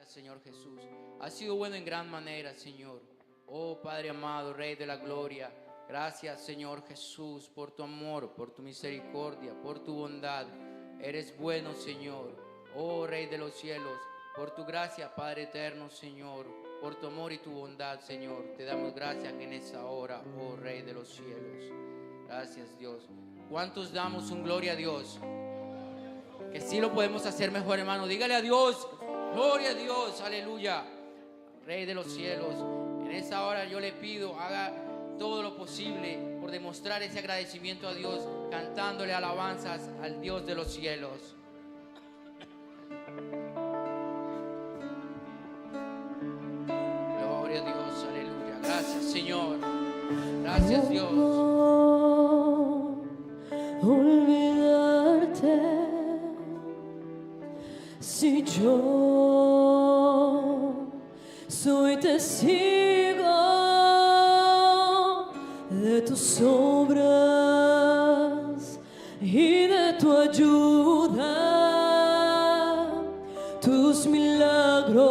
Señor Jesús. Has sido bueno en gran manera, Señor. Oh Padre amado, Rey de la gloria. Gracias, Señor Jesús, por tu amor, por tu misericordia, por tu bondad. Eres bueno, Señor. Oh Rey de los cielos, por tu gracia, Padre eterno, Señor. Por tu amor y tu bondad, Señor. Te damos gracias en esta hora, oh Rey de los cielos. Gracias, Dios. ¿Cuántos damos un gloria a Dios? Que sí lo podemos hacer mejor, hermano. Dígale a Dios, gloria a Dios, aleluya. Rey de los cielos, en esta hora yo le pido, haga todo lo posible por demostrar ese agradecimiento a Dios, cantándole alabanzas al Dios de los cielos. Gloria a Dios, aleluya. Gracias, Señor. Gracias, Dios. Olvidarte si yo soy testigo de tus obras y de tu ayuda, tus milagros,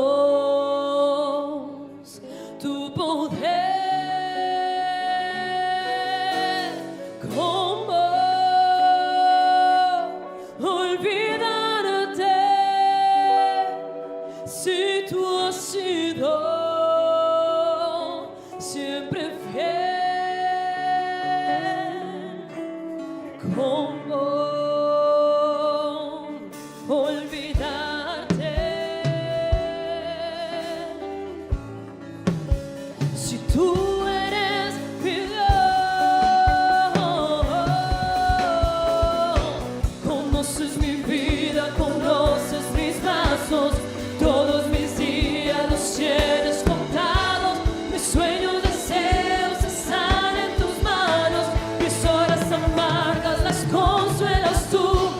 tu poder. ¿Cómo olvidarte si tú has sido siempre fiel? ¿Cómo olvidarte si tú eres mi Dios? Conoces mi vida, conoces mis pasos, todos mis días los tienes contados. Mis sueños, deseos están en tus manos, mis horas amargas las consuelas tú.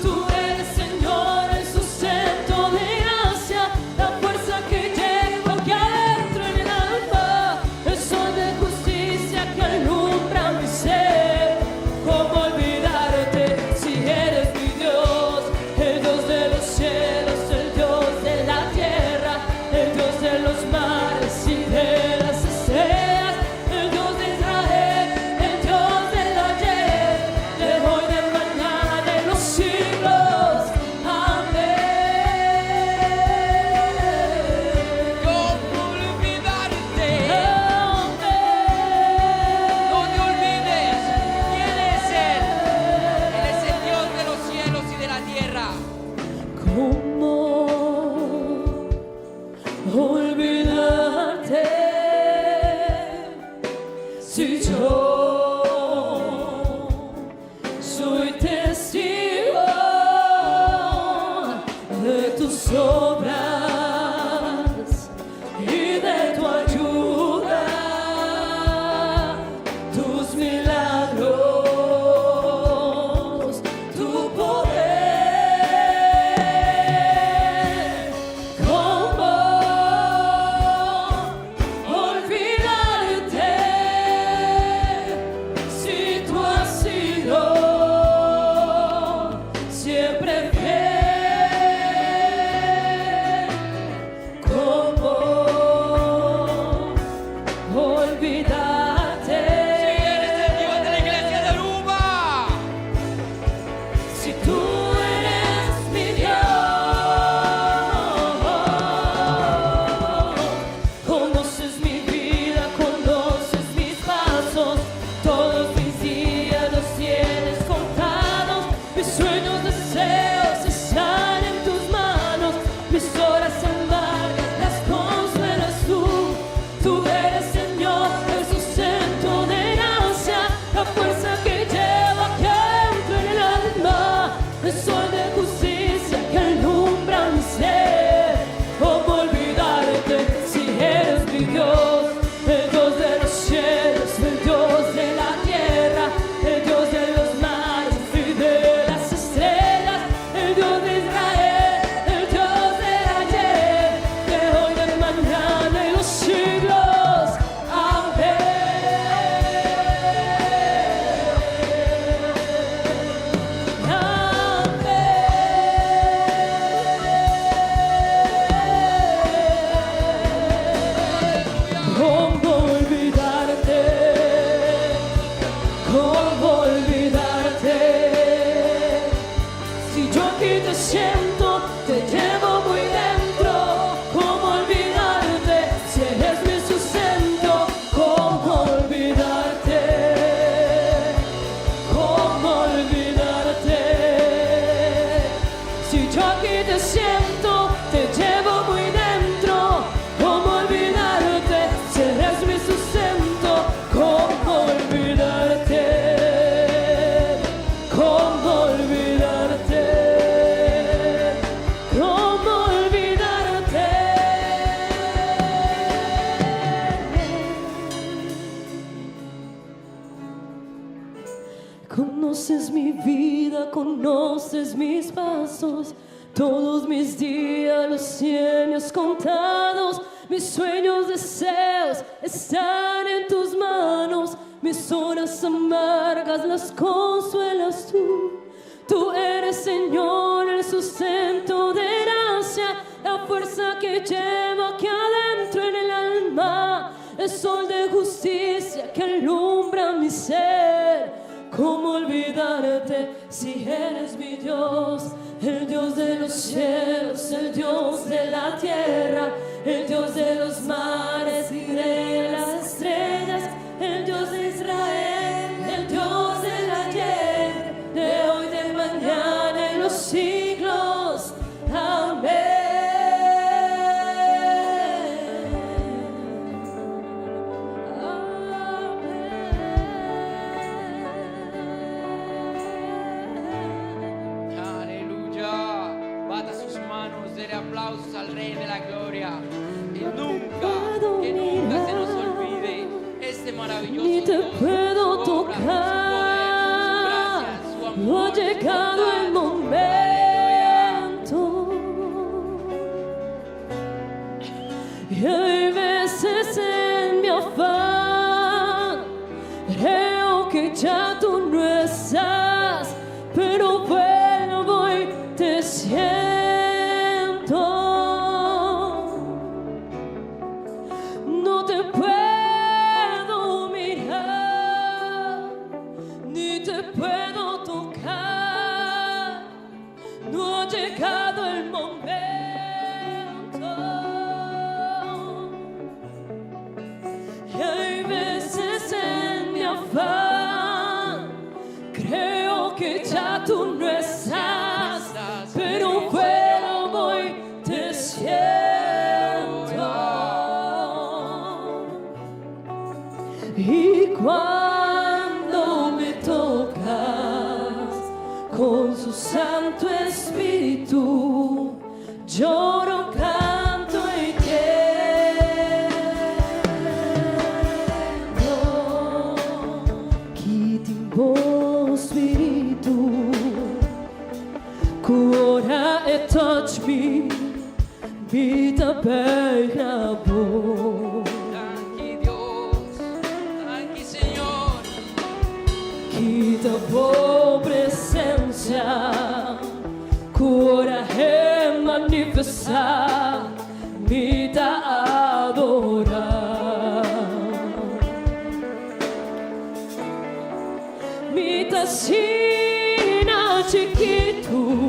Tú eres, Señor, el sustento de gracia, la fuerza que llevo aquí adentro en el alma, el sol de justicia que alumbra mi ser. ¿Cómo olvidarte si eres mi Dios, el Dios de los cielos, el Dios de la tierra, el Dios de los mares y de las estrellas, el Dios de Israel, el Dios del ayer, de hoy, de mañana, de los siglos? Amén. ¿Cómo olvidarte? Amén. No te olvides. ¿Quién es Él? Él es el Dios de los cielos y de la tierra. ¿Cómo olvidarte si yo soy testigo de tus obras y de tu ayuda, tus milagros, tu poder? ¿Cómo olvidarte si tú has sido te siento, te llevo muy dentro. ¿Cómo olvidarte si eres mi sustento? ¿Cómo olvidarte? ¿Cómo olvidarte? Si yo aquí te siento, te llevo muy dentro. ¿Cómo olvidarte si eres mi sustento? ¿Cómo olvidarte? ¿Cómo olvidarte? ¿Cómo olvidarte? Conoces mi vida, conoces mis pasos, todos mis días los tienes contados. Mis sueños, deseos están en tus manos. Mis horas amargas las consuelas tú. Tú eres, Señor, el sustento de gracia, la fuerza que llevo aquí adentro en el alma, el sol de justicia que alumbra mi ser. ¿Cómo olvidarte si eres mi Dios? El Dios de los cielos, el Dios de la tierra, el Dios de los mares y de las estrellas, el Dios de Israel, el Dios del ayer, de hoy, de mañana y los siglos. Amén. Aplausos al Rey de la Gloria. Y nunca, que nunca se nos olvide este maravilloso ni te Dios, puedo su obra, tocar. su poder, su gracia, su No amor, ha llegado su el bondad. momento. Y hay veces en mi afán creo que ya tú no estás, pero vuelvo y te siento. No te puedo mirar, ni te puedo tocar. No ha llegado el momento. Y hay veces en mi afán creo que ya tú no estás, pero vuelvo y te siento. Y cuando me tocas con su Santo Espíritu, lloro, canto y tiemblo. Kitimbo Spiritu, cuora e touch me, vita per bo. Quita por presencia, cura e manifestar, me dá adorar, me dá sina chiquito,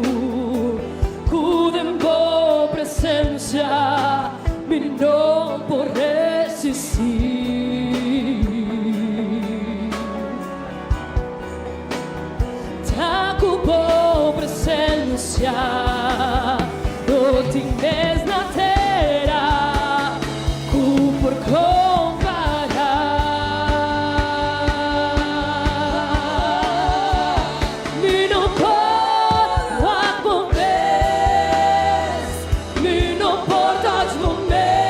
cura por presencia, me não por resistir. Por presencia, no tienes na terra, por comparar. Me não pode acompanhar, me não pode acompanhar,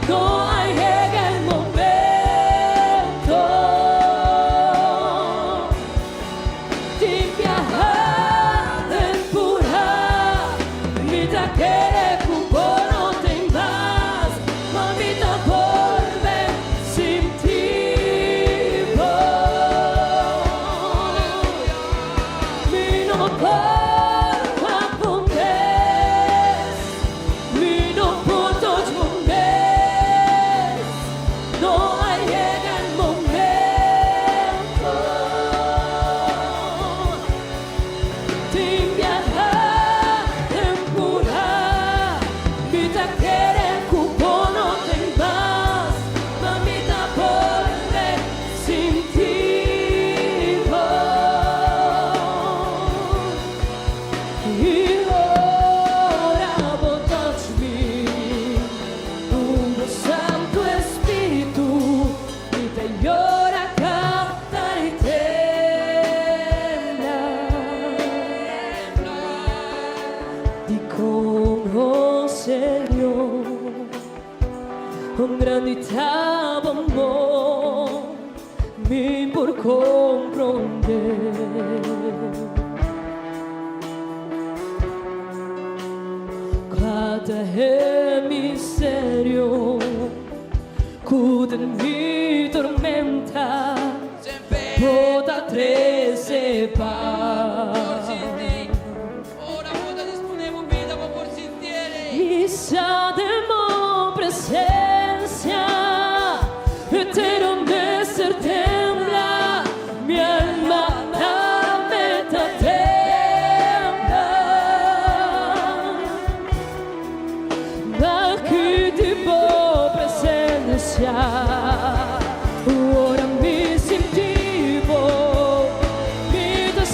não há el momento. Ting Señor, un grande t'avo amor, mi por comprender. Cada misterio cuida mi tormenta, toda trece paz. Misa de mi presencia, entero me ser tembla, mi alma la meta tembla. Aquí tipo presencia, ora mi sentivo, mi da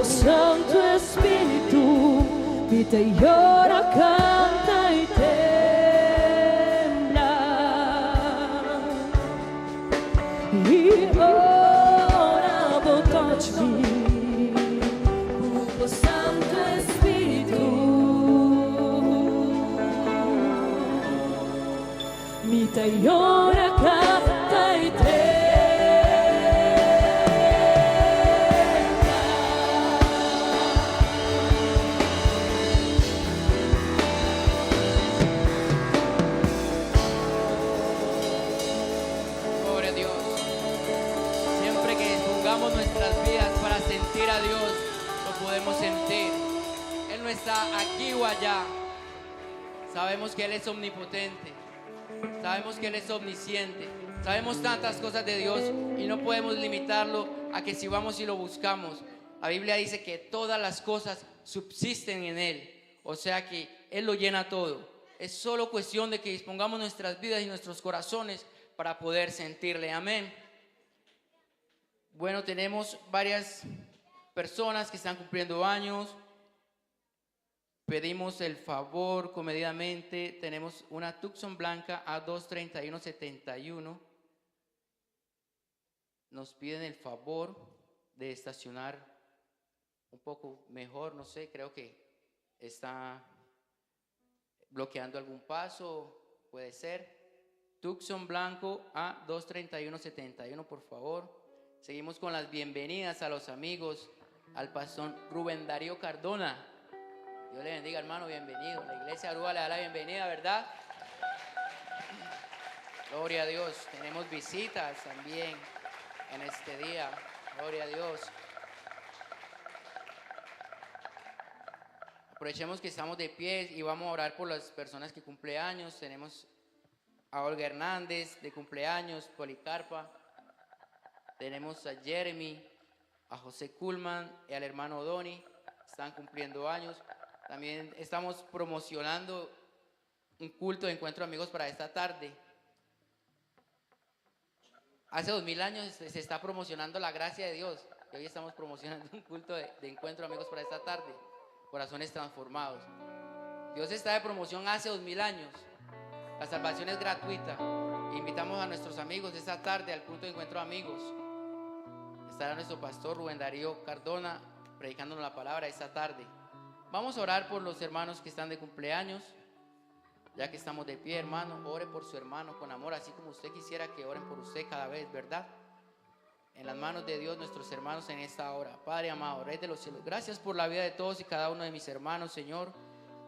Santo Espíritu, vita y ora, canta y tembla. Y ora, touch me, oh Santo Espíritu, vita y ora, canta y tembla. Nuestras vidas para sentir a Dios, lo podemos sentir. Él no está aquí o allá. Sabemos que Él es omnipotente, sabemos que Él es omnisciente, sabemos tantas cosas de Dios y no podemos limitarlo a que si vamos y lo buscamos. La Biblia dice que todas las cosas subsisten en Él, o sea que Él lo llena todo. Es solo cuestión de que dispongamos nuestras vidas y nuestros corazones para poder sentirle. Amén. Bueno, tenemos varias personas que están cumpliendo años. Pedimos el favor comedidamente. Tenemos una Tucson blanca A23171. Nos piden el favor de estacionar un poco mejor. No sé, creo que está bloqueando algún paso. Puede ser. Tucson blanco A23171, por favor. Seguimos con las bienvenidas a los amigos, al pastor Rubén Darío Cardona. Dios le bendiga, hermano, bienvenido. La iglesia Aruba le da la bienvenida, ¿verdad? Gloria a Dios. Tenemos visitas también en este día. Gloria a Dios. Aprovechemos que estamos de pie y vamos a orar por las personas que cumplen años. Tenemos a Olga Hernández de cumpleaños, Policarpa. Tenemos a Jeremy, a José Kuhlman y al hermano Doni, están cumpliendo años. También estamos promocionando un culto de encuentro de amigos para esta tarde. Hace 2000 años se está promocionando la gracia de Dios y hoy estamos promocionando un culto de encuentro de amigos para esta tarde. Corazones transformados. Dios está de promoción hace 2000 años. La salvación es gratuita. Invitamos a nuestros amigos esta tarde al culto de encuentro de amigos. Estará nuestro pastor Rubén Darío Cardona predicándonos la palabra esta tarde. Vamos a orar por los hermanos que están de cumpleaños. Ya que estamos de pie, hermano, ore por su hermano con amor, así como usted quisiera que oren por usted cada vez, ¿verdad? En las manos de Dios, nuestros hermanos en esta hora. Padre amado, Rey de los cielos, gracias por la vida de todos y cada uno de mis hermanos, Señor.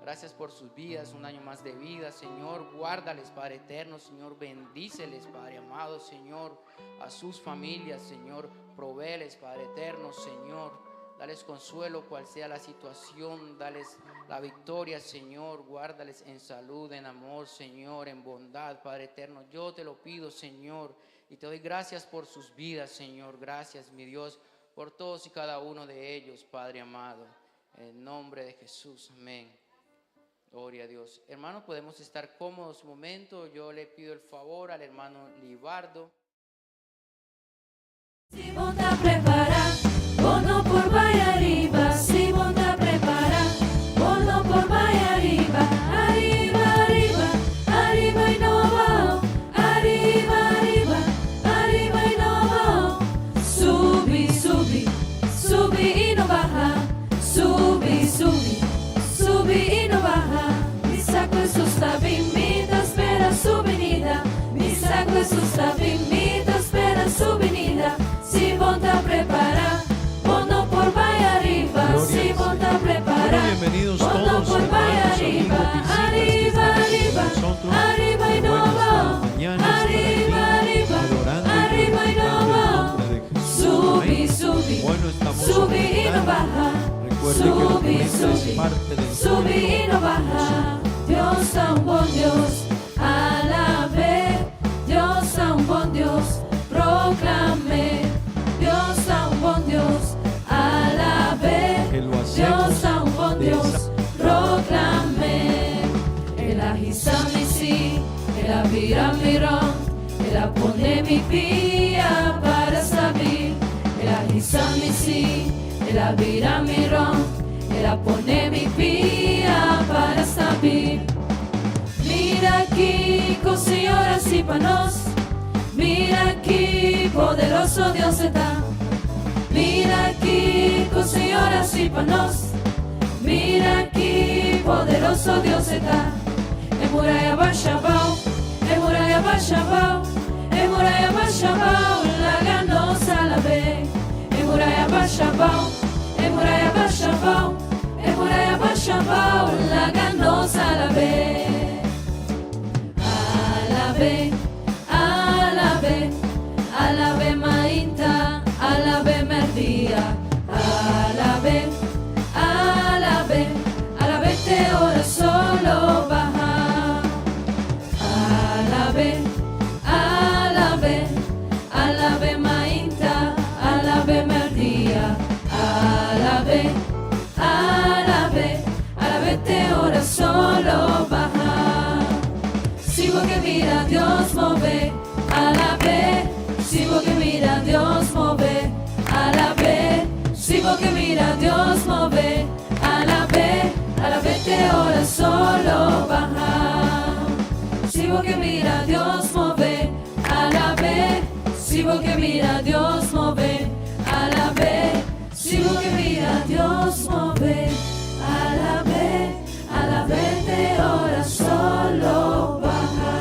Gracias por sus vidas, un año más de vida, Señor. Guárdales, Padre eterno, Señor. Bendíceles, Padre amado, Señor. A sus familias, Señor. Provéeles, Padre eterno, Señor. Dales consuelo, cual sea la situación. Dales la victoria, Señor. Guárdales en salud, en amor, Señor, en bondad, Padre eterno. Yo te lo pido, Señor. Y te doy gracias por sus vidas, Señor. Gracias, mi Dios, por todos y cada uno de ellos, Padre amado. En el nombre de Jesús, amén. Gloria a Dios. Hermanos, podemos estar cómodos un momento. Yo le pido el favor al hermano Libardo. Si volta a preparar, bono por vai arriba. Si volta a preparar, bono por vai arriba. Arriba, arriba, arriba y no va. Arriba, arriba, arriba y no va. Subi, subi, subi y no baja. Subi, subi, subi y no baja. Mi saco es sustavimita, espera su venida. Mi saco es sustavimita, espera su venida. Si volta a preparar, bono por vai arriba. Si volta a preparar, bienvenidos bono todos, por vai hermanos, arriba. amigos, visitas Arriba, que arriba, están con nosotros. arriba y no Bueno, va. esta mañana Arriba, arriba, adorando y arriba y no glorificando el va. nombre de Jesús. Subi, Amén. subi, Bueno, estamos subi y no ofertando. baja. Recuerde que la Subi, ofrenda es subi, parte del subi y no baja. Dios a un buen Dios, alabe. Dios a un buen Dios, proclame. Dios a un buen Dios, alabe. Que lo hacemos Dios a un buen de Dios, esa- proclame. El ahisami el aviramirón, el apone mi pía para saber. El ahisami el aviramirón, el apone mi pía para saber. Mira aquí, con señoras y panos. Mira aquí, poderoso Dios está. Mira aquí, con señoras y panos. Mira aquí, poderoso Dios está. En muralla Bashabao, en muralla Bashabao, en muralla Bashabao, la ganosa la ve. En muralla Bashabao, en muralla Bashabao, en muralla Bashabao, la ganosa la ve. Alabe, alabe, alabe mainta, alabe merdía, alabe, alabe, alabe te ora solo baja. Alabe, alabe, alabe mainta, alabe merdía, alabe, alabe, alabe te ora solo baja. Sigo que mira Dios move, alabe. Sigo que mira Dios move, alabe. Sigo que mira Dios move, alabe. Alabe te ora solo baja. Sigo que mira Dios move, alabe. Sigo que mira Dios move, alabe. Sigo que mira Dios move, alabe. Alabe te ora solo baja.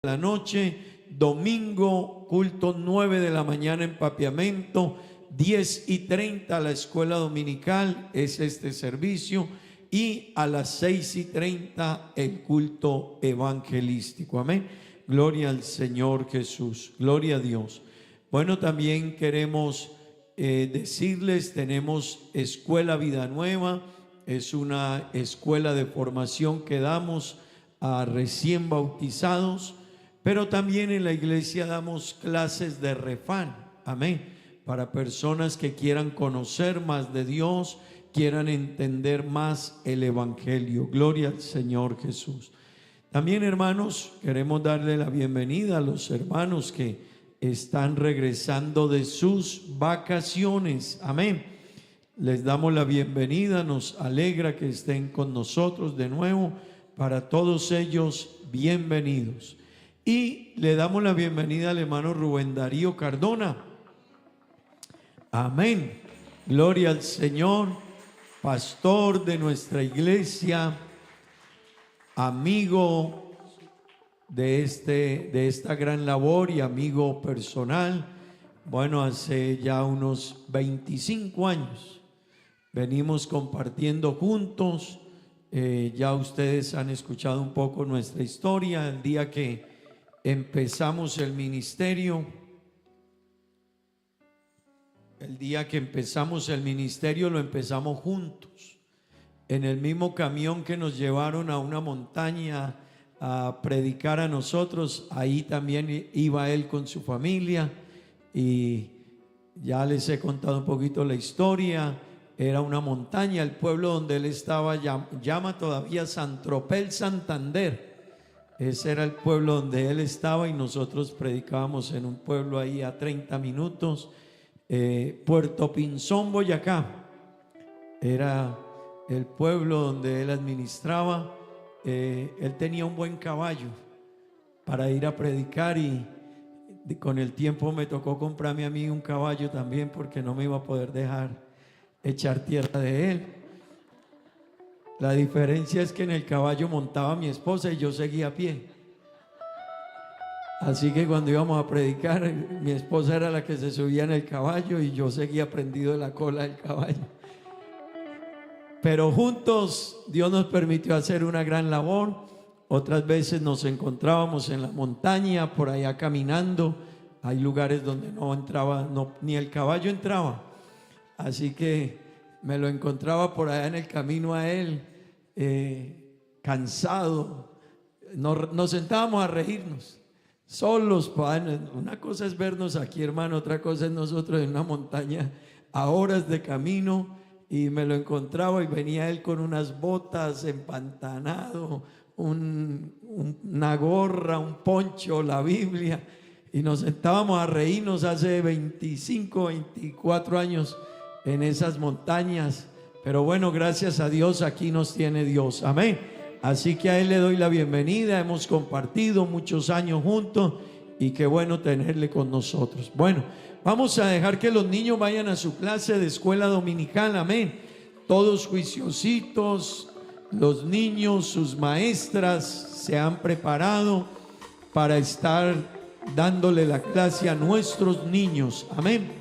La noche, domingo, culto 9 de la mañana en Papiamento, 10:30 la escuela dominical, es este servicio, y a las 6:30 el culto evangelístico. Amén. Gloria al Señor Jesús, gloria a Dios. Bueno, también queremos decirles, tenemos Escuela Vida Nueva, es una escuela de formación que damos a recién bautizados, pero también en la iglesia damos clases de refán, amén, para personas que quieran conocer más de Dios, quieran entender más el evangelio. Gloria al Señor Jesús. También, hermanos, queremos darle la bienvenida a los hermanos que están regresando de sus vacaciones. Amén. Les damos la bienvenida, nos alegra que estén con nosotros de nuevo. Para todos ellos, bienvenidos. Y le damos la bienvenida al hermano Rubén Darío Cardona. Amén. Gloria al Señor, pastor de nuestra iglesia, amigo de esta gran labor y amigo personal. Bueno, hace ya unos 25 años venimos compartiendo juntos. Ya ustedes han escuchado un poco nuestra historia. El día que empezamos el ministerio, lo empezamos juntos, en el mismo camión que nos llevaron a una montaña a predicar a nosotros. Ahí también iba él con su familia, y ya les he contado un poquito la historia. Era una montaña, el pueblo donde él estaba llama todavía San Tropel, Santander. Ese era el pueblo donde él estaba, y nosotros predicábamos en un pueblo ahí a 30 minutos. Puerto Pinzón, Boyacá, era el pueblo donde él administraba. Él tenía un buen caballo para ir a predicar, y con el tiempo me tocó comprarme a mí un caballo también, porque no me iba a poder dejar echar tierra de él. La diferencia es que en el caballo montaba mi esposa y yo seguía a pie. Así que cuando íbamos a predicar, mi esposa era la que se subía en el caballo y yo seguía prendido de la cola del caballo. Pero juntos Dios nos permitió hacer una gran labor. Otras veces nos encontrábamos en la montaña, por allá caminando. Hay lugares donde no entraba, ni el caballo entraba. Así que me lo encontraba por allá en el camino a él, cansado. Nos sentábamos a reírnos, solos. Una cosa es vernos aquí, hermano, otra cosa es nosotros en una montaña a horas de camino. Y me lo encontraba y venía él con unas botas, empantanado, una gorra, un poncho, la Biblia. Y nos sentábamos a reírnos hace 25, 24 años en esas montañas. Pero bueno, gracias a Dios, aquí nos tiene Dios. Amén. Así que a él le doy la bienvenida. Hemos compartido muchos años juntos y qué bueno tenerle con nosotros. Bueno, vamos a dejar que los niños vayan a su clase de escuela dominical. Amén. Todos juiciositos, los niños, sus maestras se han preparado para estar dándole la clase a nuestros niños. Amén.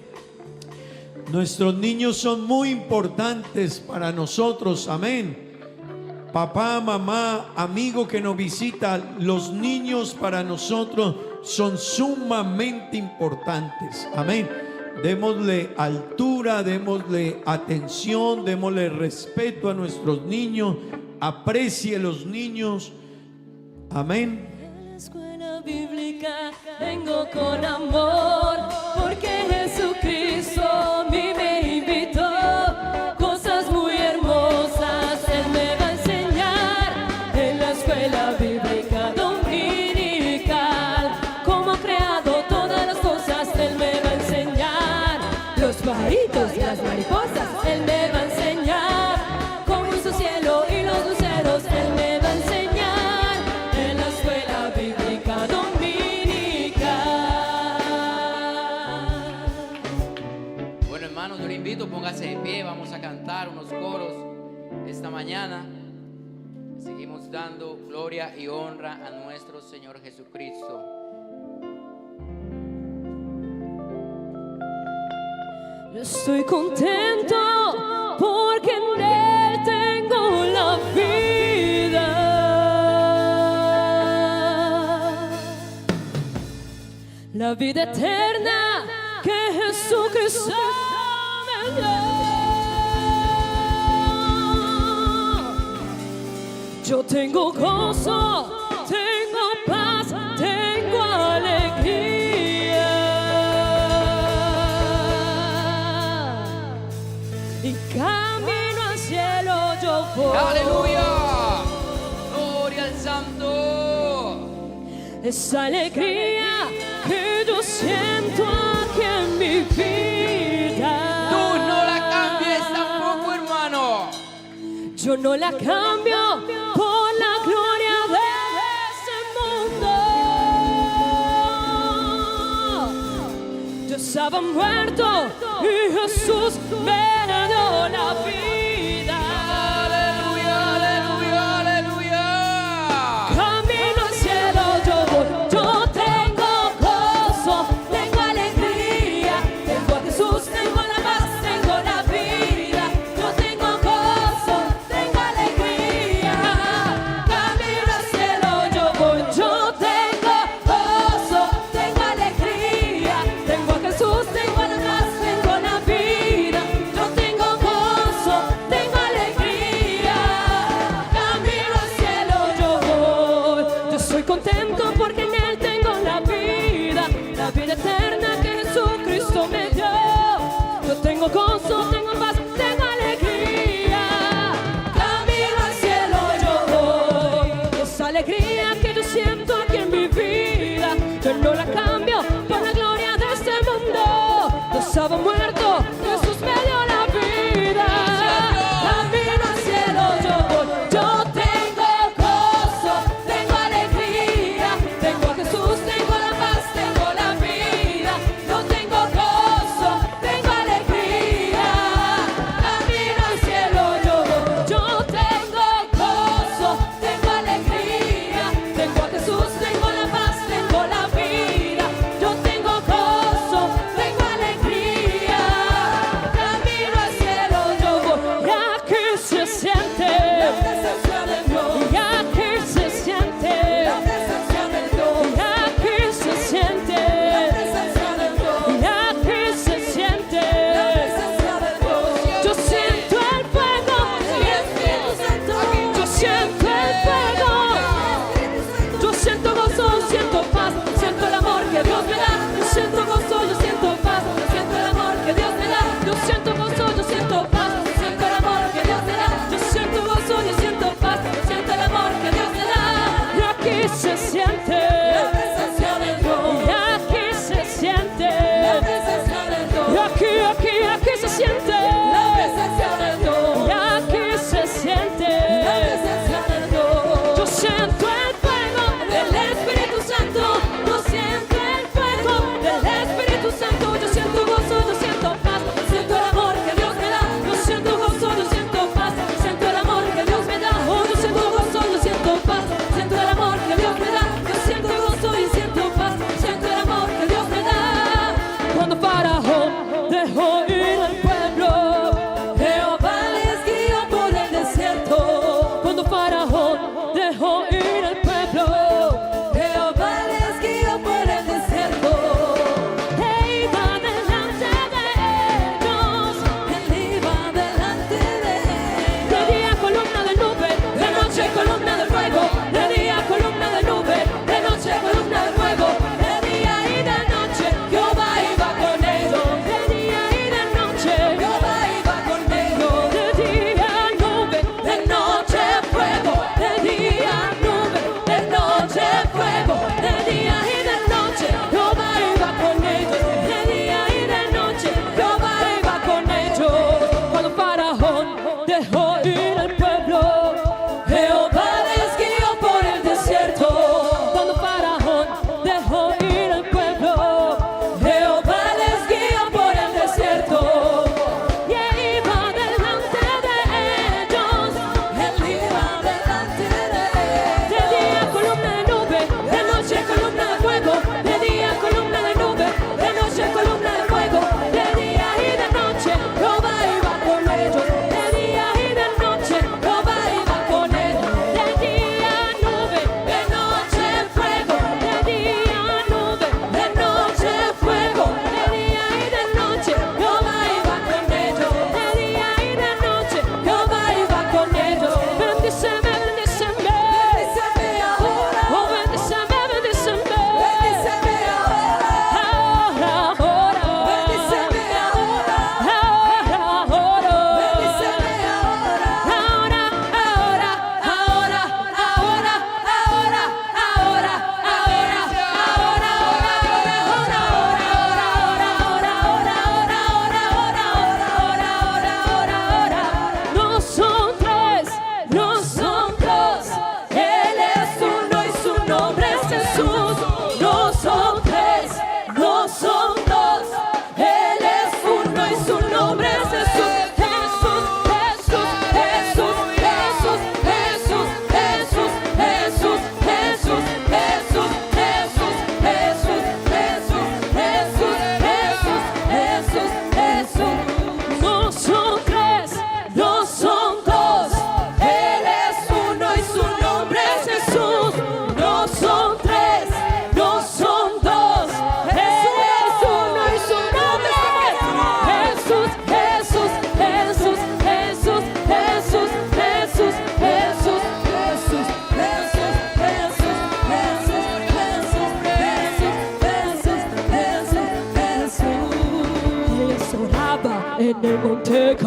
Nuestros niños son muy importantes para nosotros. Amén. Papá, mamá, amigo que nos visita, los niños para nosotros son sumamente importantes. Amén. Démosle altura, démosle atención, démosle respeto a nuestros niños. Aprecie los niños. Amén. En la escuela bíblica vengo con amor, porque Jesucristo a mí me invitó. Cosas muy hermosas Él me va a enseñar. En la escuela bíblica dominical, cómo ha creado todas las cosas Él me va a enseñar. Los pajaritos y las mariposas Él me va a enseñar. Cómo hizo cielo y los luceros Él me va a enseñar. En la escuela bíblica dominical. Bueno, hermanos, yo le invito, póngase de pie, vamos a cantar unos coros esta mañana. Seguimos dando gloria y honra a nuestro Señor Jesucristo. Yo estoy contento porque en Él tengo la vida. La vida eterna que Jesucristo me dio. Yo tengo gozo, tengo paz, tengo alegría. Y camino al cielo yo voy. ¡Aleluya! ¡Gloria al Santo! esa alegría que yo siento aquí en mi vida. Tú no la cambies tampoco, hermano. Yo no la cambio por la gloria de ese mundo. Yo estaba muerto y Jesús me dio la vida. Aleluya, aleluya, aleluya. Camino al cielo yo voy, yo tengo gozo, tengo alegría, tengo a Jesús, tengo la paz, tengo la vida. Yo tengo gozo, tengo alegría. Camino al cielo yo voy, yo tengo gozo, tengo alegría, tengo a Jesús, tengo la paz, tengo la vida. Yo tengo gozo,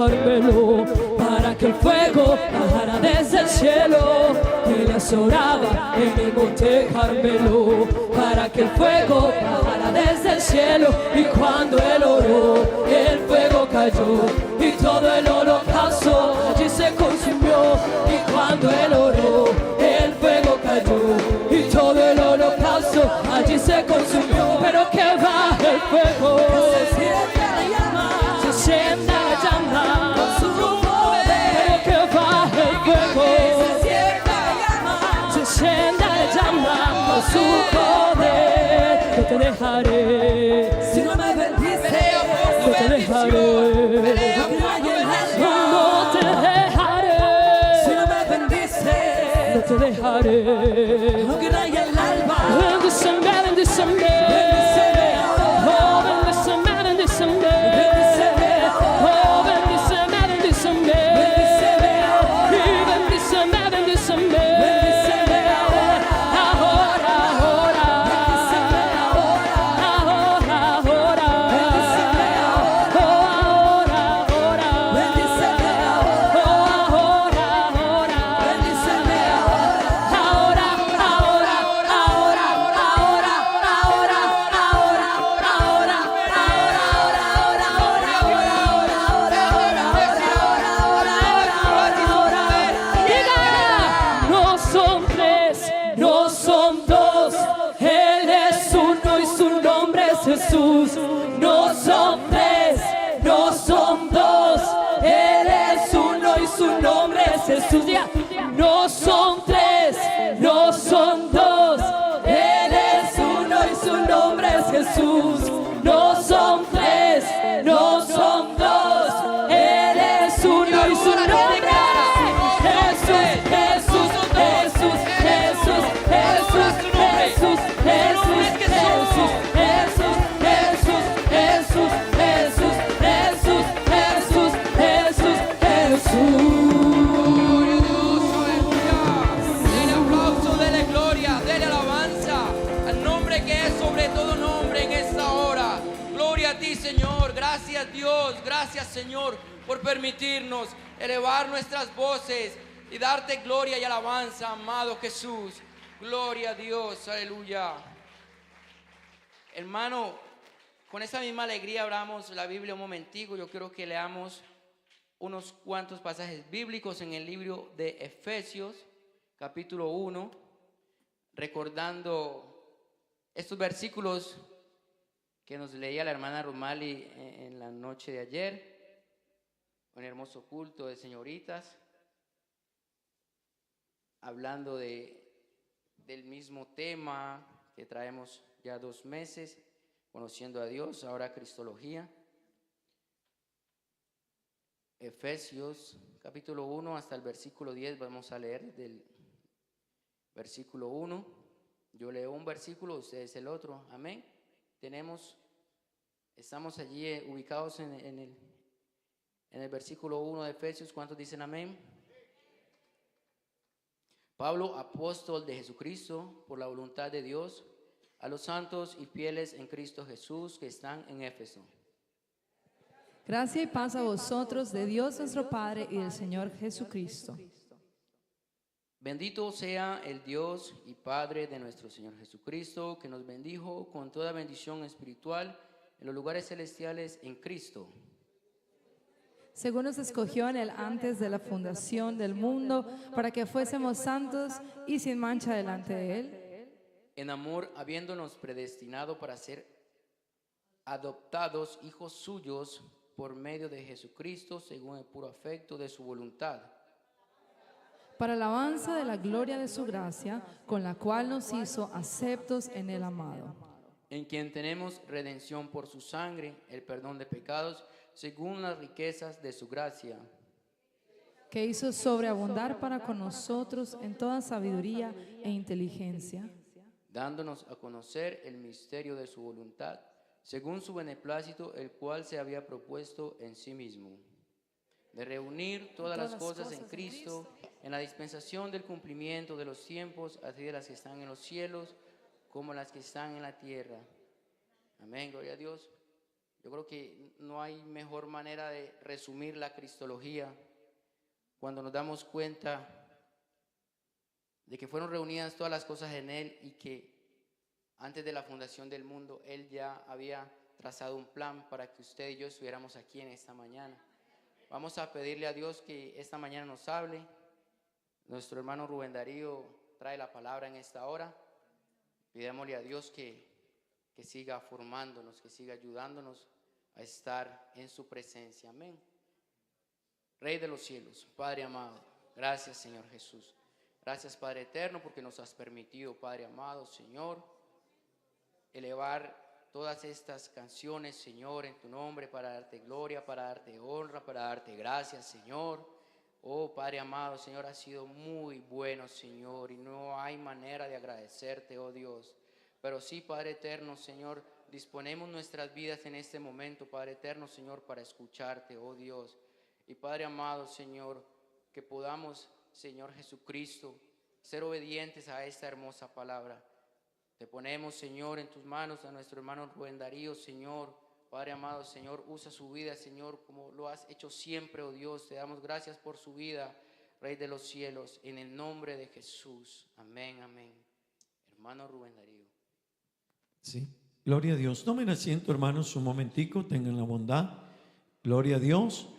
Carmelo, para que el fuego bajara desde el cielo. Elías oraba en el monte Carmelo, para que el fuego bajara desde el cielo. Y cuando él oró, el fuego cayó y todo el holocausto allí se consumió. Y cuando él oró, el fuego cayó y todo el holocausto allí se consumió. Pero que baje el fuego, se sienta la llama, se sienta la llama con su poder. Pero que baje el fuego, se sienta la llama, se sienta la llama con su poder. No te dejaré si no me bendices, no te dejaré. No te dejaré si no me bendices, no te dejaré. Aunque no haya el alba, bendíceme, bendíceme. Oh, bendíceme, bendíceme. Oh, bendíceme, bendíceme. Y bendíceme, bendíceme. Ahora, ahora. Ahora, ahora. Oh, ahora, ahora. Oh, ahora, ahora. Ahora, ahora, ahora, Diga, no son tres, no son dos, Él es uno y su nombre es Jesús. No son tres, no son dos, Él es uno y su nombre es Jesús. Diga, no son tres, no son dos, Él es uno y su nombre es Jesús. No son tres, no son dos, Él es uno y su nombre es Jesús, Jesús, Jesús, Jesús, Jesús, Jesús, Jesús, Jesús, Jesús, Jesús, Jesús, Jesús, Jesús, Jesús, Jesús, Dele aplauso, dele gloria, dele alabanza al nombre que es sobre todo nombre en esta hora. Gloria a ti, Señor. Gracias, Dios. Gracias, Señor, por permitirnos elevar nuestras voces y darte gloria y alabanza, amado Jesús. Gloria a Dios. Aleluya. Hermano, con esa misma alegría abramos la Biblia un momentico. Yo quiero que leamos unos cuantos pasajes bíblicos en el libro de Efesios, capítulo 1, recordando estos versículos que nos leía la hermana Romali en la noche de ayer, un hermoso culto de señoritas, hablando del mismo tema que traemos ya 2 meses, conociendo a Dios, ahora Cristología. Efesios capítulo 1 hasta el versículo 10, vamos a leer del versículo 1. Yo leo un versículo, ustedes el otro, amén. Estamos allí ubicados en el versículo 1 de Efesios. ¿Cuántos dicen amén? Pablo, apóstol de Jesucristo, por la voluntad de Dios, a los santos y fieles en Cristo Jesús que están en Éfeso. Gracia y paz a vosotros de Dios nuestro Padre y del Señor Jesucristo. Bendito sea el Dios y Padre de nuestro Señor Jesucristo, que nos bendijo con toda bendición espiritual en los lugares celestiales en Cristo. Según nos escogió en él antes de la fundación del mundo, para que fuésemos santos y sin mancha delante de él. En amor, habiéndonos predestinado para ser adoptados hijos suyos por medio de Jesucristo, según el puro afecto de su voluntad, para alabanza de la gloria de su gracia, con la cual nos hizo aceptos en el amado. en quien tenemos redención por su sangre, el perdón de pecados, según las riquezas de su gracia, que hizo sobreabundar para con nosotros en toda sabiduría e inteligencia, dándonos a conocer el misterio de su voluntad, según su beneplácito, el cual se había propuesto en sí mismo, de reunir todas las cosas en Cristo, en la dispensación del cumplimiento de los tiempos, así de las que están en los cielos como las que están en la tierra. Amén, gloria a Dios. Yo creo que no hay mejor manera de resumir la cristología cuando nos damos cuenta de que fueron reunidas todas las cosas en Él y que antes de la fundación del mundo Él ya había trazado un plan para que usted y yo estuviéramos aquí en esta mañana. Vamos a pedirle a Dios que esta mañana nos hable. Nuestro hermano Rubén Darío trae la palabra en esta hora. Pidémosle a Dios que siga formándonos, que siga ayudándonos a estar en su presencia. Amén. Rey de los cielos, Padre amado, gracias Señor Jesús. Gracias Padre eterno porque nos has permitido, Padre amado, Señor, elevar todas estas canciones, Señor, en tu nombre para darte gloria, para darte honra, para darte gracias, Señor. Oh Padre amado, Señor, has sido muy bueno, Señor, y no hay manera de agradecerte, oh Dios. Pero sí, Padre eterno, Señor, disponemos nuestras vidas en este momento, Padre eterno, Señor, para escucharte, oh Dios. Y Padre amado, Señor, que podamos, Señor Jesucristo, ser obedientes a esta hermosa palabra. Te ponemos, Señor, en tus manos a nuestro hermano Rubén Darío, Señor. Padre amado, Señor, usa su vida, Señor, como lo has hecho siempre, oh Dios. Te damos gracias por su vida, Rey de los cielos, en el nombre de Jesús. Amén, amén. Hermano Rubén Darío. Sí, gloria a Dios. Tomen asiento, hermanos, un momentico, tengan la bondad. Gloria a Dios.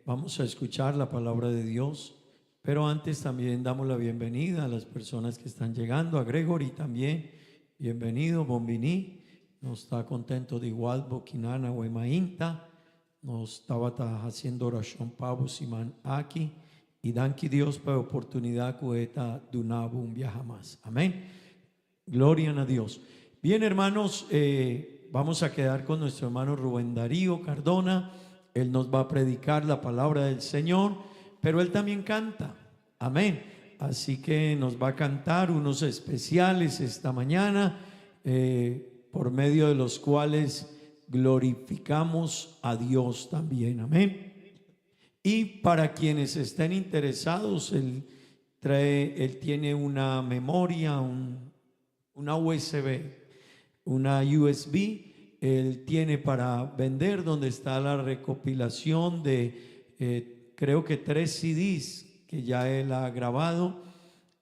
Vamos a escuchar la palabra de Dios, pero antes también damos la bienvenida a las personas que están llegando. A Gregory también, bienvenido. Bombini, nos está contento de igual. Boquinana, Huemainta, nos estaba haciendo oración Pablo Simán aquí. Y danki Dios por la oportunidad que esta Dunabu un viaje más. Amén. Gloria a Dios. Bien, hermanos, vamos a quedar con nuestro hermano Rubén Darío Cardona. Él nos va a predicar la palabra del Señor, pero él también canta. Amén. Así que nos va a cantar unos especiales esta mañana, por medio de los cuales glorificamos a Dios también. Amén. Y para quienes estén interesados, él tiene una memoria, una USB, una USB. Él tiene para vender, donde está la recopilación de creo que 3 CDs que ya él ha grabado,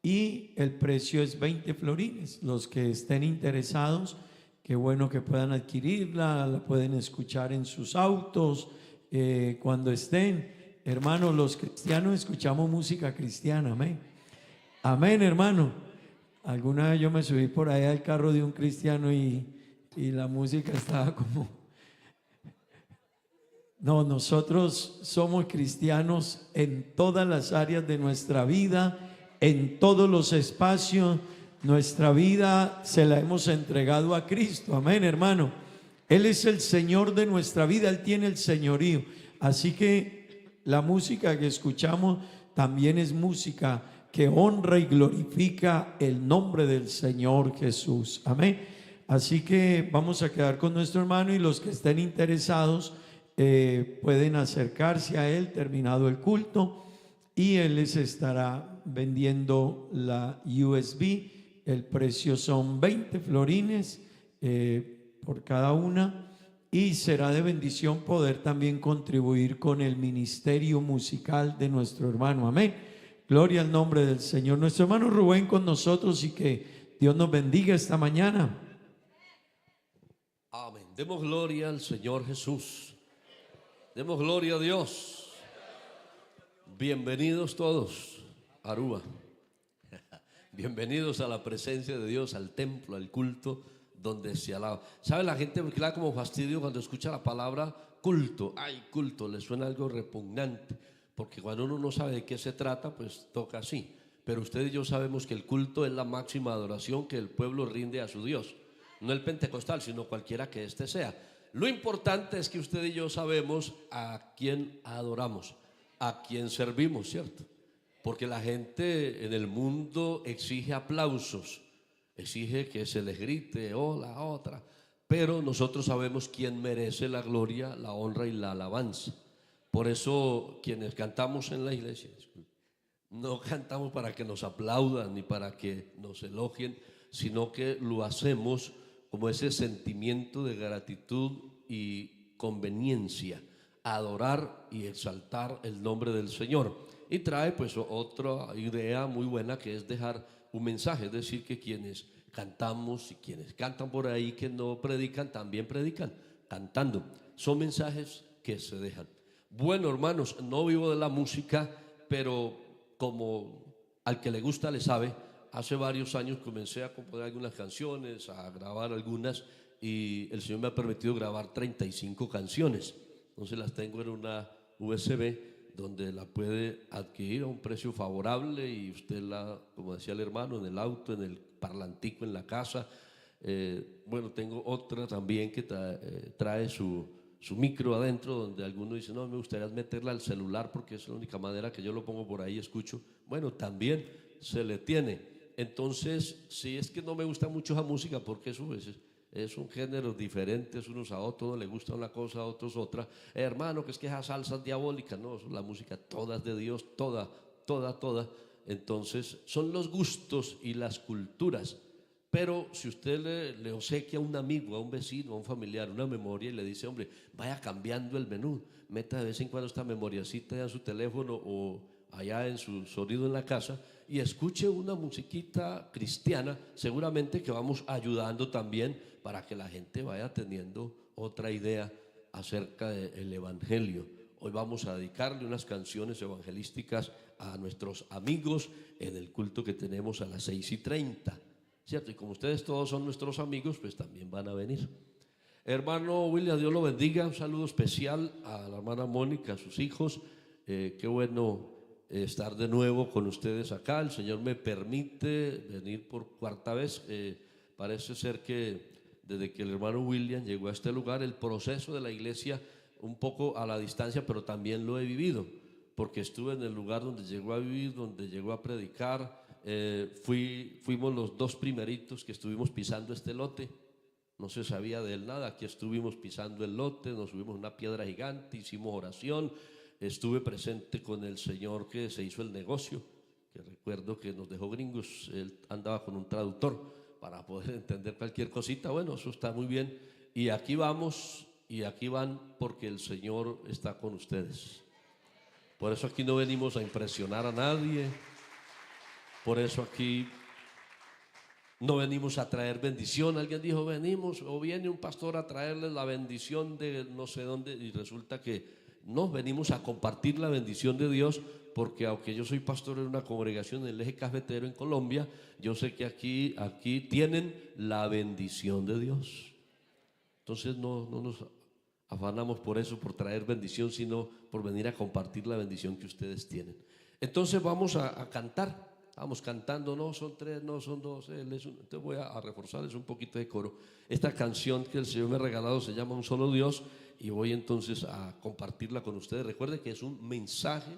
y el precio es 20 florines. Los que estén interesados, qué bueno que puedan adquirirla, la pueden escuchar en sus autos, cuando estén. Hermanos, los cristianos escuchamos música cristiana, amén. Amén, hermano. Alguna vez yo me subí por allá al carro de un cristiano y la música estaba como... No, nosotros somos cristianos en todas las áreas de nuestra vida, en todos los espacios. Nuestra vida se la hemos entregado a Cristo, amén, hermano. Él es el Señor de nuestra vida, Él tiene el señorío. Así que la música que escuchamos también es música que honra y glorifica el nombre del Señor Jesús, amén. Así que vamos a quedar con nuestro hermano, y los que estén interesados pueden acercarse a él terminado el culto, y él les estará vendiendo la USB. El precio son 20 florines por cada una, y será de bendición poder también contribuir con el ministerio musical de nuestro hermano. Amén. Gloria al nombre del Señor. Nuestro hermano Rubén con nosotros, y que Dios nos bendiga esta mañana. Amén. Demos gloria al Señor Jesús. Demos gloria a Dios. Bienvenidos todos a Aruba. Bienvenidos a la presencia de Dios, al templo, al culto donde se alaba. ¿Sabe la gente que le da como fastidio cuando escucha la palabra culto? Ay, culto, le suena algo repugnante, porque cuando uno no sabe de qué se trata, pues toca así. Pero usted y yo sabemos que el culto es la máxima adoración que el pueblo rinde a su Dios. No el pentecostal, sino cualquiera que éste sea. Lo importante es que usted y yo sabemos a quién adoramos, a quién servimos, ¿cierto? Porque la gente en el mundo exige aplausos, exige que se les grite, hola, otra. Pero nosotros sabemos quién merece la gloria, la honra y la alabanza. Por eso quienes cantamos en la iglesia, no cantamos para que nos aplaudan ni para que nos elogien, sino que lo hacemos como ese sentimiento de gratitud y conveniencia, adorar y exaltar el nombre del Señor. Y trae pues otra idea muy buena, que es dejar un mensaje, es decir, que quienes cantamos y quienes cantan por ahí que no predican, también predican cantando. Son mensajes que se dejan. Bueno, hermanos, no vivo de la música, pero como al que le gusta le sabe, hace varios años comencé a componer algunas canciones, a grabar algunas, y el Señor me ha permitido grabar 35 canciones. Entonces las tengo en una USB donde la puede adquirir a un precio favorable, y usted la, como decía el hermano, en el auto, en el parlantico, en la casa. Bueno, tengo otra también que trae su micro adentro, donde algunos dicen, no, me gustaría meterla al celular porque es la única manera que yo lo pongo por ahí y escucho. Bueno, también se le tiene. Entonces, si es que no me gusta mucho la música, porque eso es un género diferentes unos a otros, uno le gusta una cosa, a otros otra. Hermano, que es que esa salsa es diabólica. No, la música toda es de Dios, toda. Entonces, son los gustos y las culturas. Pero si usted le obsequia a un amigo, a un vecino, a un familiar una memoria y le dice, hombre, vaya cambiando el menú, meta de vez en cuando esta memoriacita en su teléfono o allá en su sonido en la casa y escuche una musiquita cristiana, seguramente que vamos ayudando también para que la gente vaya teniendo otra idea acerca del evangelio. Hoy vamos a dedicarle unas canciones evangelísticas a nuestros amigos en el culto que tenemos a las 6:30. ¿Cierto? Y como ustedes todos son nuestros amigos, pues también van a venir. Hermano William, Dios lo bendiga. Un saludo especial a la hermana Mónica, a sus hijos. Qué bueno estar de nuevo con ustedes acá. El Señor me permite venir por cuarta vez. Parece ser que desde que el hermano William llegó a este lugar, el proceso de la iglesia un poco a la distancia, pero también lo he vivido, porque estuve en el lugar donde llegó a vivir, donde llegó a predicar. Fuimos los dos primeritos que estuvimos pisando este lote. No se sabía de él nada. Aquí estuvimos pisando el lote, nos subimos a una piedra gigante, hicimos oración. Estuve presente con el señor que se hizo el negocio, que recuerdo que nos dejó gringos. Él andaba con un traductor para poder entender cualquier cosita. Bueno, eso está muy bien. Y aquí vamos y aquí van porque el Señor está con ustedes. Por eso aquí no venimos a impresionar a nadie. Por eso aquí no venimos a traer bendición. Alguien dijo, venimos o viene un pastor a traerles la bendición de no sé dónde, y resulta que no, venimos a compartir la bendición de Dios, porque aunque yo soy pastor en una congregación en el eje cafetero en Colombia, yo sé que aquí tienen la bendición de Dios. Entonces no nos afanamos por eso, por traer bendición, sino por venir a compartir la bendición que ustedes tienen. Entonces vamos a cantar. Vamos cantando, no son tres, no son dos, entonces voy a reforzarles un poquito de coro. Esta canción que el Señor me ha regalado se llama Un Solo Dios, y voy entonces a compartirla con ustedes. Recuerden que es un mensaje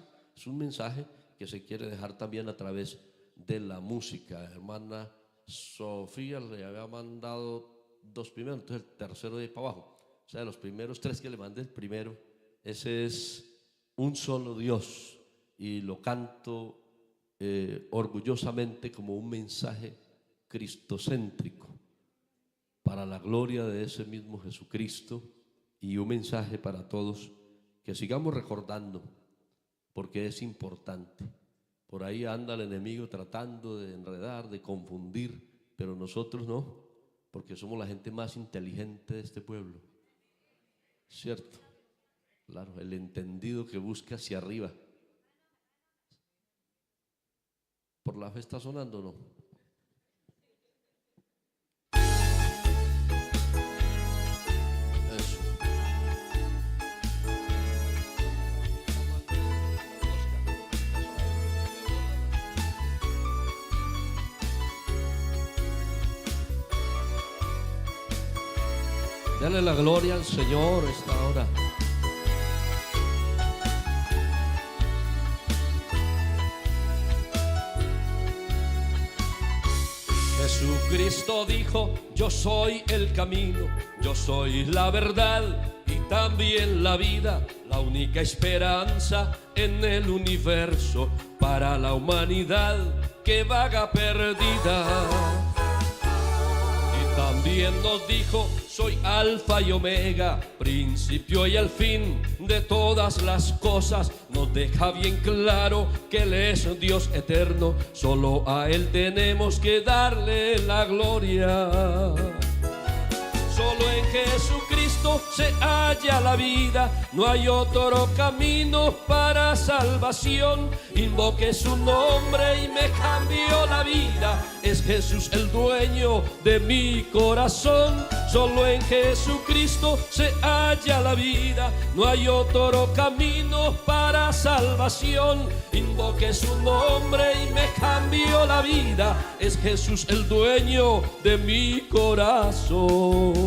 que se quiere dejar también a través de la música. Hermana Sofía le había mandado dos primeros, entonces el tercero de ahí para abajo. O sea, los primeros tres que le mandé, el primero, ese es Un Solo Dios, y lo canto orgullosamente como un mensaje cristocéntrico para la gloria de ese mismo Jesucristo, y un mensaje para todos que sigamos recordando, porque es importante. Por ahí anda el enemigo tratando de enredar, de confundir, pero nosotros no, porque somos la gente más inteligente de este pueblo, ¿cierto? Claro, el entendido que busca hacia arriba. ¿Por la fe está sonando o no? Eso. Dale la gloria al Señor esta hora. Jesucristo dijo, yo soy el camino, yo soy la verdad y también la vida, la única esperanza en el universo para la humanidad que vaga perdida. Y también nos dijo, Soy alfa y omega, principio y el fin de todas las cosas. Nos deja bien claro que Él es Dios eterno. Solo a Él tenemos que darle la gloria. Solo en Jesucristo se halla la vida, no hay otro camino para salvación. Invoqué su nombre y me cambió la vida. Es Jesús el dueño de mi corazón. Solo en Jesucristo se halla la vida, no hay otro camino para salvación. Invoqué su nombre y me cambió la vida. Es Jesús el dueño de mi corazón.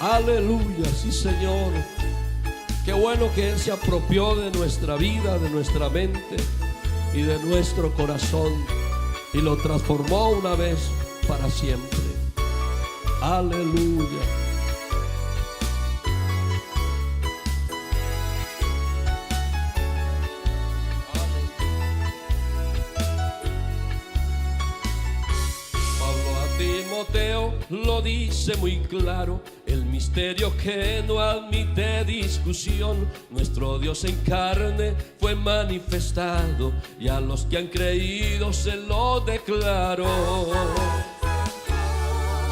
Aleluya, sí Señor. Qué bueno que Él se apropió de nuestra vida, de nuestra mente y de nuestro corazón y lo transformó una vez para siempre. Aleluya. Timoteo lo dice muy claro, el misterio que no admite discusión. Nuestro Dios en carne fue manifestado y a los que han creído se lo declaró.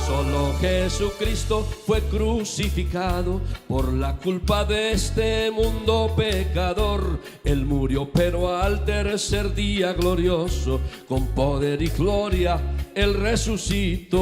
Solo Jesucristo fue crucificado por la culpa de este mundo pecador. Él murió, pero al tercer día glorioso, con poder y gloria, Él resucitó.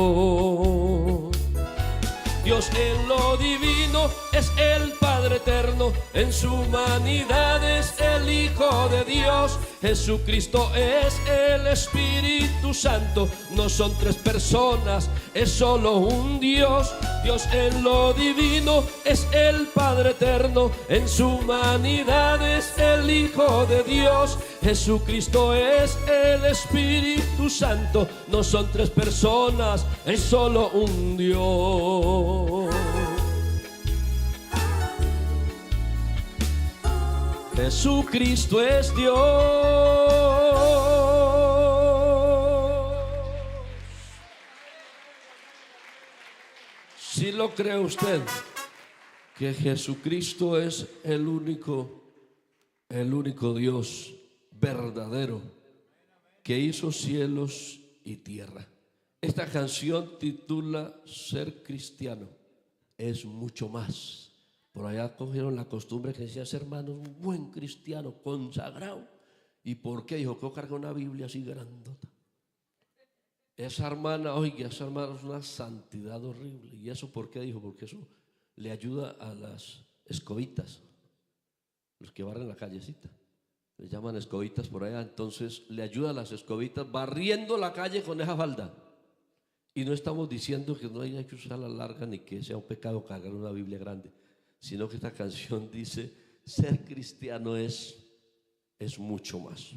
Dios en lo divino es el Padre eterno, en su humanidad es el Hijo de Dios. Jesucristo es el Espíritu Santo, no son tres personas, es solo un Dios. Dios en lo divino es el Padre eterno, en su humanidad es el Hijo de Dios. Jesucristo es el Espíritu Santo, no son tres personas, es solo un Dios. Jesucristo es Dios. Si lo cree usted, que Jesucristo es el único Dios verdadero que hizo cielos y tierra. Esta canción titula Ser cristiano es mucho más. Por allá cogieron la costumbre que decía, hermano, un buen cristiano consagrado. ¿Y por qué? Dijo, que carga una Biblia así grandota. Esa hermana, oiga, esa hermana es una santidad horrible. ¿Y eso por qué? Dijo, porque eso le ayuda a las escobitas, los que barren la callecita. Le llaman escobitas por allá. Entonces le ayuda a las escobitas barriendo la calle con esa falda. Y no estamos diciendo que no haya que usarla larga ni que sea un pecado cargar una Biblia grande, sino que esta canción dice, ser cristiano es mucho más.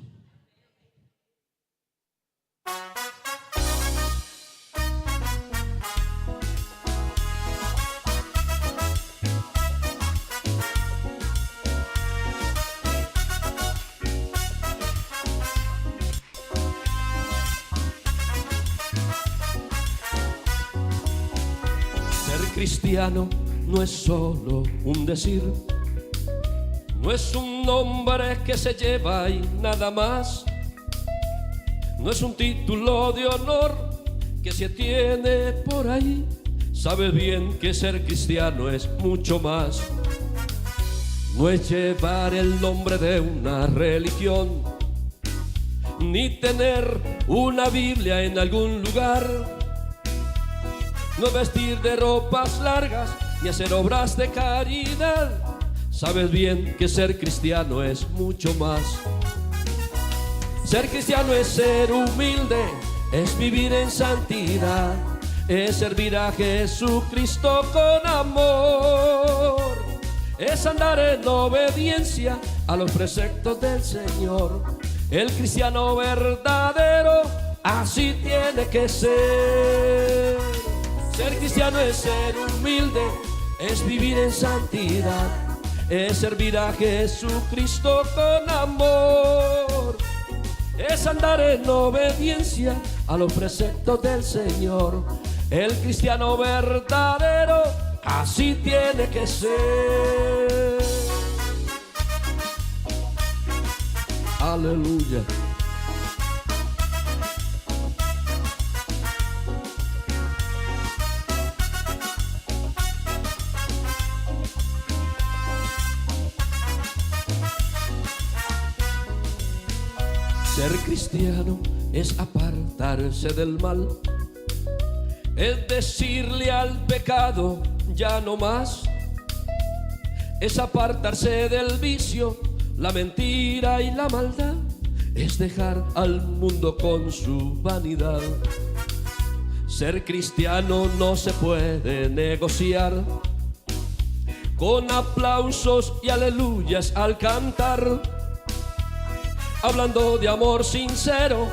Ser cristiano no es solo un decir, no es un nombre que se lleva y nada más, no es un título de honor que se tiene por ahí. Sabes bien que ser cristiano es mucho más. No es llevar el nombre de una religión, ni tener una Biblia en algún lugar. No vestir de ropas largas, ni hacer obras de caridad. Sabes bien que ser cristiano es mucho más. Ser cristiano es ser humilde, es vivir en santidad, es servir a Jesucristo con amor, es andar en obediencia a los preceptos del Señor. El cristiano verdadero así tiene que ser. Ser cristiano es ser humilde, es vivir en santidad, es servir a Jesucristo con amor, es andar en obediencia a los preceptos del Señor. El cristiano verdadero así tiene que ser. Aleluya. Ser cristiano es apartarse del mal, es decirle al pecado ya no más, es apartarse del vicio, la mentira y la maldad, es dejar al mundo con su vanidad. Ser cristiano no se puede negociar con aplausos y aleluyas al cantar, hablando de amor sincero,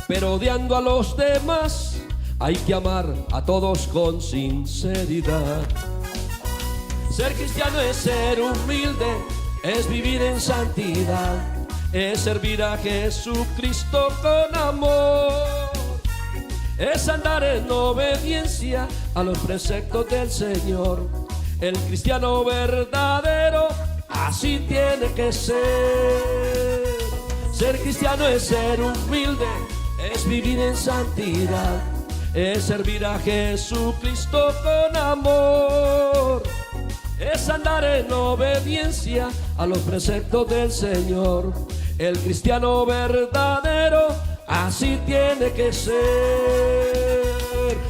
pero odiando a los demás. Hay que amar a todos con sinceridad. Ser cristiano es ser humilde, es vivir en santidad, es servir a Jesucristo con amor, es andar en obediencia a los preceptos del Señor. El cristiano verdadero así tiene que ser. Ser cristiano es ser humilde, es vivir en santidad, es servir a Jesucristo con amor, es andar en obediencia a los preceptos del Señor. El cristiano verdadero así tiene que ser.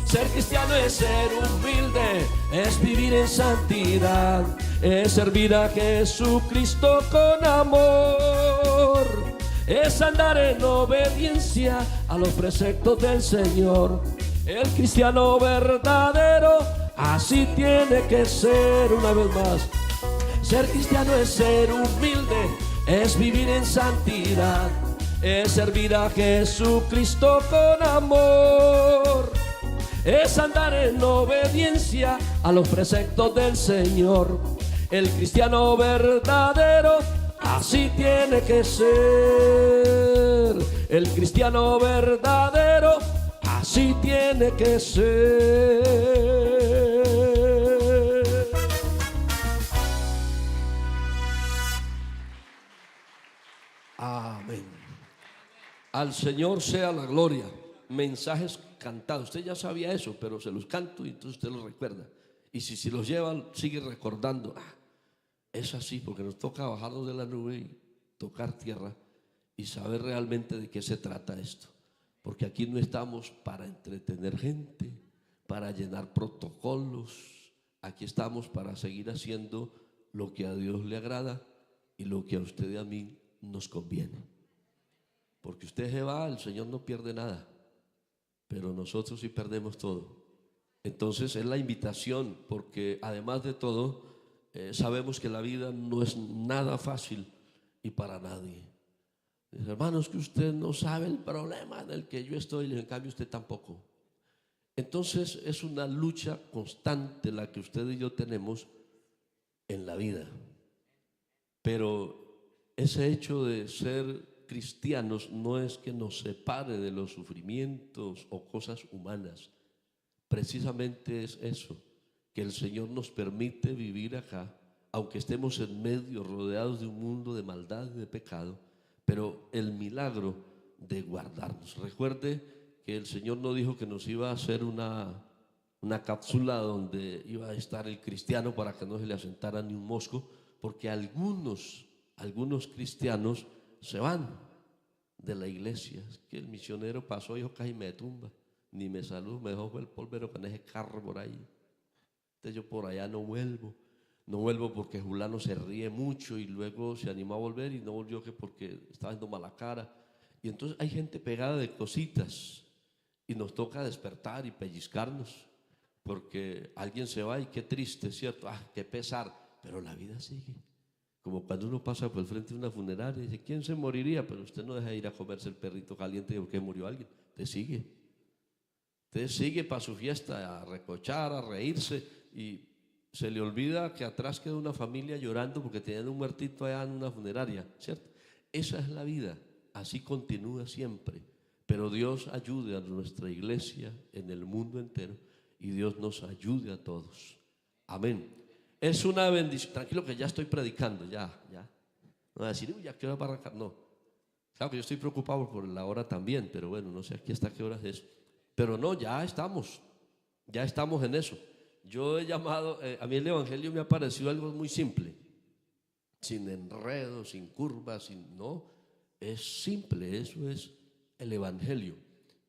Ser cristiano es ser humilde, es vivir en santidad, es servir a Jesucristo con amor, es andar en obediencia a los preceptos del Señor. El cristiano verdadero así tiene que ser. Una vez más, ser cristiano es ser humilde, es vivir en santidad, es servir a Jesucristo con amor, es andar en obediencia a los preceptos del Señor. El cristiano verdadero así tiene que ser. El cristiano verdadero así tiene que ser. Amén. Al Señor sea la gloria. Mensajes cantados. Usted ya sabía eso, pero se los canto y entonces usted los recuerda. Y si los llevan, sigue recordando. Es así, porque nos toca bajarnos de la nube y tocar tierra y saber realmente de qué se trata esto. Porque aquí no estamos para entretener gente, para llenar protocolos. Aquí estamos para seguir haciendo lo que a Dios le agrada y lo que a usted y a mí nos conviene. Porque usted se va, el Señor no pierde nada, pero nosotros sí perdemos todo. Entonces es la invitación, porque además de todo, sabemos que la vida no es nada fácil y para nadie. Dice, hermanos, que usted no sabe el problema en el que yo estoy, en cambio usted tampoco. Entonces es una lucha constante la que usted y yo tenemos en la vida. Pero ese hecho de ser cristianos no es que nos separe de los sufrimientos o cosas humanas. Precisamente es eso, que el Señor nos permite vivir acá, aunque estemos en medio, rodeados de un mundo de maldad y de pecado, pero el milagro de guardarnos. Recuerde que el Señor no dijo que nos iba a hacer una cápsula donde iba a estar el cristiano para que no se le asentara ni un mosco, porque algunos cristianos se van de la iglesia. Es que el misionero pasó y dijo, casi me tumba, ni me saludó, me dejó el polvero con ese carro por ahí. Entonces yo por allá no vuelvo porque Julano se ríe mucho y luego se animó a volver y no volvió que porque estaba haciendo mala cara. Y entonces hay gente pegada de cositas y nos toca despertar y pellizcarnos porque alguien se va y qué triste, ¿cierto? Qué pesar, pero la vida sigue. Como cuando uno pasa por el frente de una funeraria y dice, ¿quién se moriría? Pero usted no deja de ir a comerse el perrito caliente porque murió alguien. Usted sigue para su fiesta a recochar, a reírse y se le olvida que atrás queda una familia llorando porque tenían un muertito allá en una funeraria, ¿cierto? Esa es la vida, así continúa siempre. Pero Dios ayude a nuestra iglesia en el mundo entero y Dios nos ayude a todos. Amén. Es una bendición. Tranquilo que ya estoy predicando, ya. No voy a decir, uy, ¿a qué hora va a arrancar? No. Claro que yo estoy preocupado por la hora también, pero bueno, no sé aquí hasta qué hora es. Pero no, ya estamos en eso. Yo he llamado, a mí el evangelio me ha parecido algo muy simple, sin enredos, sin curvas, no, es simple, eso es el evangelio.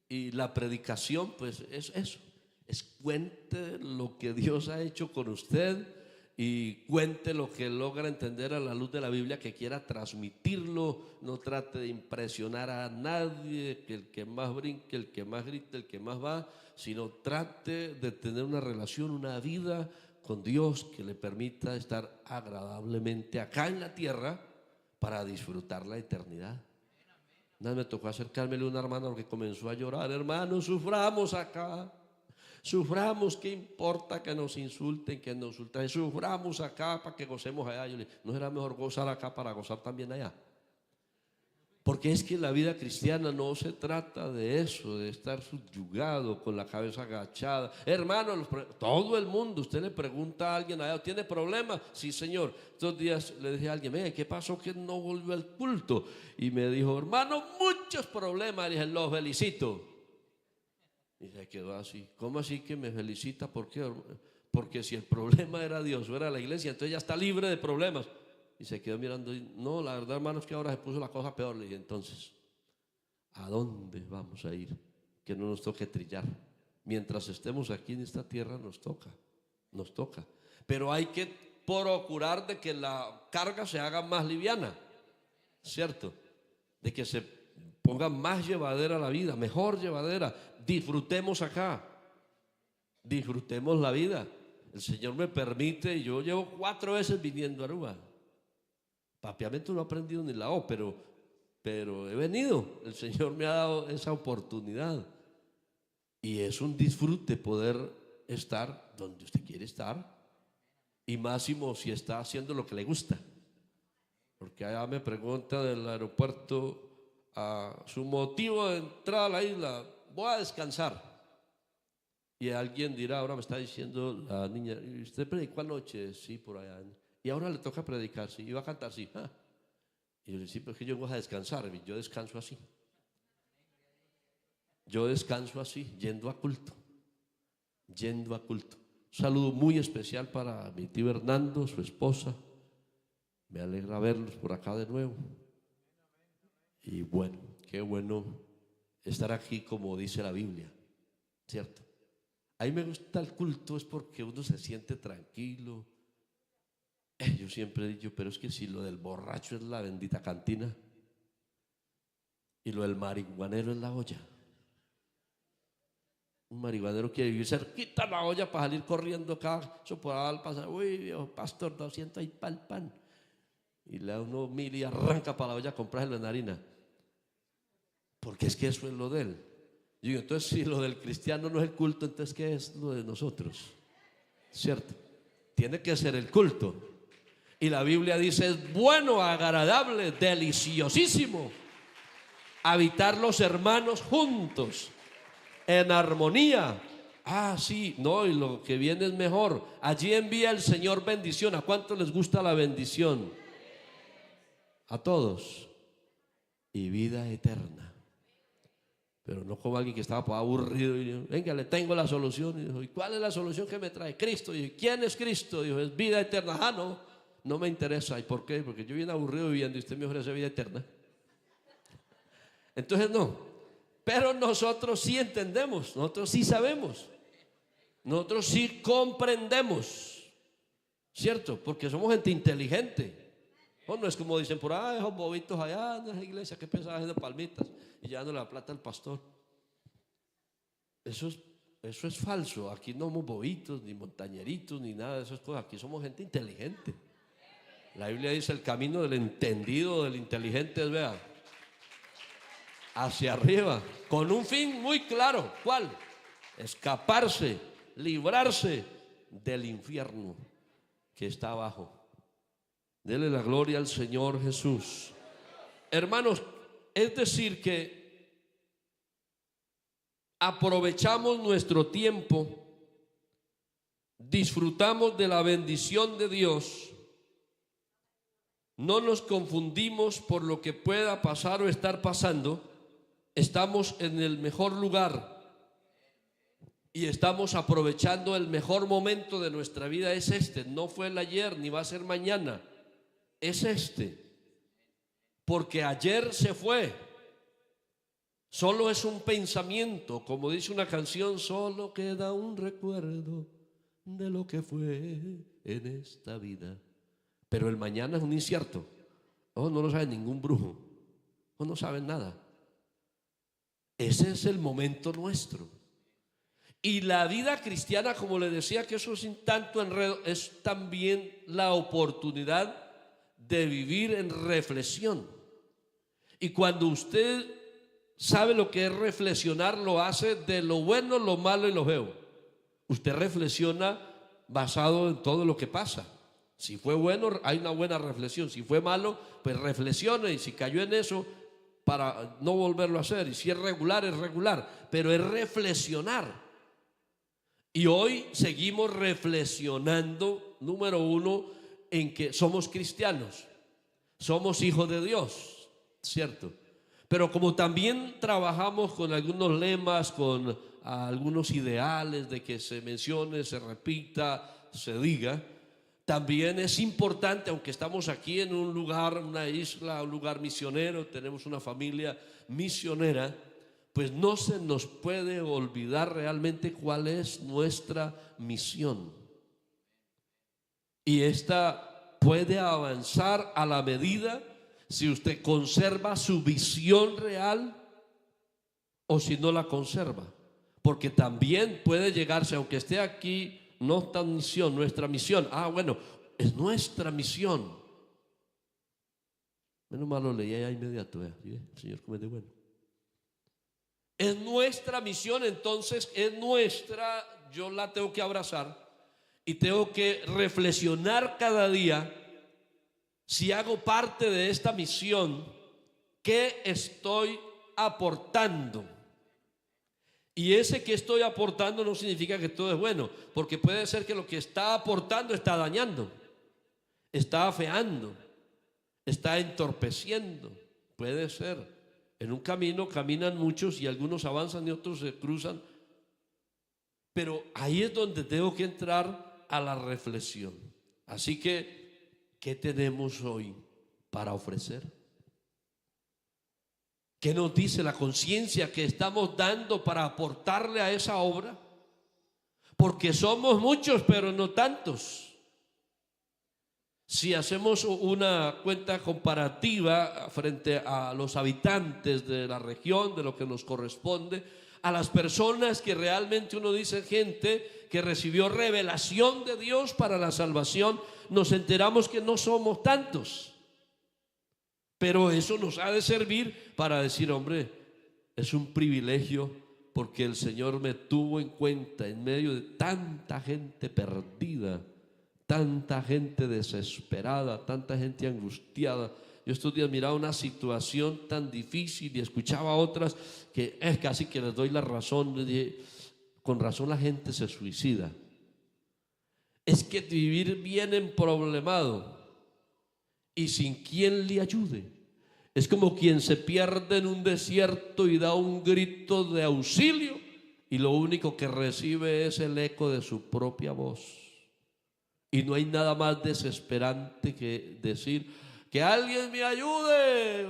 Y la predicación, pues es eso, es cuente lo que Dios ha hecho con usted y cuente lo que logra entender a la luz de la Biblia, que quiera transmitirlo. No trate de impresionar a nadie, que el que más brinque, el que más grite, el que más va, sino trate de tener una relación, una vida con Dios que le permita estar agradablemente acá en la tierra para disfrutar la eternidad. Una vez me tocó acercármele a una hermana que comenzó a llorar: hermano, suframos acá. Suframos, ¿qué importa que nos insulten, que nos insulten? Suframos acá para que gocemos allá. Yo le dije, ¿no será mejor gozar acá para gozar también allá? Porque es que la vida cristiana no se trata de eso, de estar subyugado con la cabeza agachada. Hermano, todo el mundo, usted le pregunta a alguien allá, ¿tiene problemas? Sí, señor. Estos días le dije a alguien, ¿qué pasó que no volvió al culto? Y me dijo, hermano, muchos problemas. Le dije, los felicito. Y se quedó así. ¿Cómo así que me felicita? ¿Por qué? Porque si el problema era Dios o era la iglesia, entonces ya está libre de problemas. Y se quedó mirando y, no, la verdad, hermano, es que ahora se puso la cosa peor. Le dije, entonces, ¿a dónde vamos a ir? Que no nos toque trillar. Mientras estemos aquí en esta tierra nos toca. Pero hay que procurar de que la carga se haga más liviana, ¿cierto? De que se ponga más llevadera la vida, mejor llevadera. Disfrutemos acá, disfrutemos la vida. El Señor me permite, yo llevo 4 veces viniendo a Aruba. Papiamento no he aprendido ni la O, pero he venido. El Señor me ha dado esa oportunidad y es un disfrute poder estar donde usted quiere estar, y máximo si está haciendo lo que le gusta. Porque allá me pregunta del aeropuerto a su motivo de entrada a la isla: voy a descansar. Y alguien dirá, ahora me está diciendo la niña, ¿usted predicó anoche? Sí, por allá. Y ahora le toca predicar, sí. ¿Iba a cantar? Sí. Y yo le dije, sí, pero es que yo voy a descansar. Yo descanso así. Yo descanso así, yendo a culto. Un saludo muy especial para mi tío Hernando, su esposa. Me alegra verlos por acá de nuevo. Y bueno, qué bueno estar aquí como dice la Biblia, ¿cierto? A mí me gusta el culto es porque uno se siente tranquilo. Yo siempre he dicho, pero es que si lo del borracho es la bendita cantina y lo del marihuanero es la olla. Un marihuanero quiere vivir cerquita la olla para salir corriendo acá, eso por al pasar, uy, viejo pastor, 200 ahí para el pan. Y le da uno 1000 y arranca para la olla a comprárselo en harina. Porque es que eso es lo de él. Yo digo, entonces si lo del cristiano no es el culto, entonces ¿qué es lo de nosotros? ¿Cierto? Tiene que ser el culto. Y la Biblia dice, es bueno, agradable, deliciosísimo habitar los hermanos juntos, en armonía. Sí, no, y lo que viene es mejor. Allí envía el Señor bendición. ¿A cuántos les gusta la bendición? A todos. Y vida eterna. Pero no como alguien que estaba aburrido y dijo, venga, le tengo la solución. Y dijo, ¿y cuál es la solución que me trae? Cristo. Y dijo, ¿quién es Cristo? Dijo, es vida eterna. No me interesa. ¿Y por qué? Porque yo bien aburrido viviendo y usted me ofrece vida eterna. Entonces no. Pero nosotros sí entendemos, nosotros sí sabemos, nosotros sí comprendemos, ¿cierto? Porque somos gente inteligente. No es como dicen por ahí, esos bobitos allá en la iglesia que pensaban haciendo palmitas y llevando la plata al pastor. Eso es falso. Aquí no somos bobitos, ni montañeritos, ni nada de esas cosas. Aquí somos gente inteligente. La Biblia dice, el camino del entendido, del inteligente es, vea, hacia arriba, con un fin muy claro. ¿Cuál? Escaparse, librarse del infierno que está abajo. Dele la gloria al Señor Jesús. Hermanos, es decir que aprovechamos nuestro tiempo disfrutamos de la bendición de Dios, no nos confundimos por lo que pueda pasar o estar pasando, estamos en el mejor lugar y estamos aprovechando el mejor momento de nuestra vida. Es este, no fue el ayer ni va a ser mañana, es este, porque ayer se fue, solo es un pensamiento, como dice una canción, solo queda un recuerdo de lo que fue en esta vida. Pero el mañana es un incierto. No lo sabe ningún brujo, no saben nada. Ese es el momento nuestro. Y la vida cristiana, como le decía, que eso sin tanto enredo, es también la oportunidad de vivir en reflexión. Y cuando usted sabe lo que es reflexionar, lo hace de lo bueno, lo malo y lo feo. Usted reflexiona basado en todo lo que pasa. Si fue bueno, hay una buena reflexión. Si fue malo, pues reflexione. Y si cayó en eso, para no volverlo a hacer. Y si es regular. Pero es reflexionar. Y hoy seguimos reflexionando, número uno, en que somos cristianos. Somos hijos de Dios, ¿cierto? Pero como también trabajamos con algunos lemas, con algunos ideales de que se mencione, se repita, se diga, también es importante, aunque estamos aquí en un lugar, una isla, un lugar misionero, tenemos una familia misionera, pues no se nos puede olvidar realmente cuál es nuestra misión. Y esta puede avanzar a la medida si usted conserva su visión real o si no la conserva. Porque también puede llegarse, aunque esté aquí, no está misión, nuestra misión. Bueno, es nuestra misión. Menos mal lo leí ahí inmediato. El Señor come de bueno. Es nuestra misión, entonces es nuestra, yo la tengo que abrazar y tengo que reflexionar cada día. Si hago parte de esta misión, ¿qué estoy aportando? Y ese que estoy aportando no significa que todo es bueno, porque puede ser que lo que está aportando está dañando, está afeando, está entorpeciendo. Puede ser. En un camino caminan muchos y algunos avanzan y otros se cruzan. Pero ahí es donde tengo que entrar a la reflexión. Así que, ¿qué tenemos hoy para ofrecer? ¿Qué nos dice la conciencia que estamos dando para aportarle a esa obra? Porque somos muchos, pero no tantos. Si hacemos una cuenta comparativa frente a los habitantes de la región, de lo que nos corresponde, a las personas que realmente uno dice gente que recibió revelación de Dios para la salvación, nos enteramos que no somos tantos. Pero eso nos ha de servir para decir, hombre, es un privilegio porque el Señor me tuvo en cuenta en medio de tanta gente perdida, tanta gente desesperada, tanta gente angustiada. Yo estos días miraba una situación tan difícil y escuchaba otras que es casi que les doy la razón. Dije, con razón la gente se suicida. Es que vivir bien emproblemado y sin quien le ayude. Es como quien se pierde en un desierto y da un grito de auxilio y lo único que recibe es el eco de su propia voz. Y no hay nada más desesperante que decir que alguien me ayude,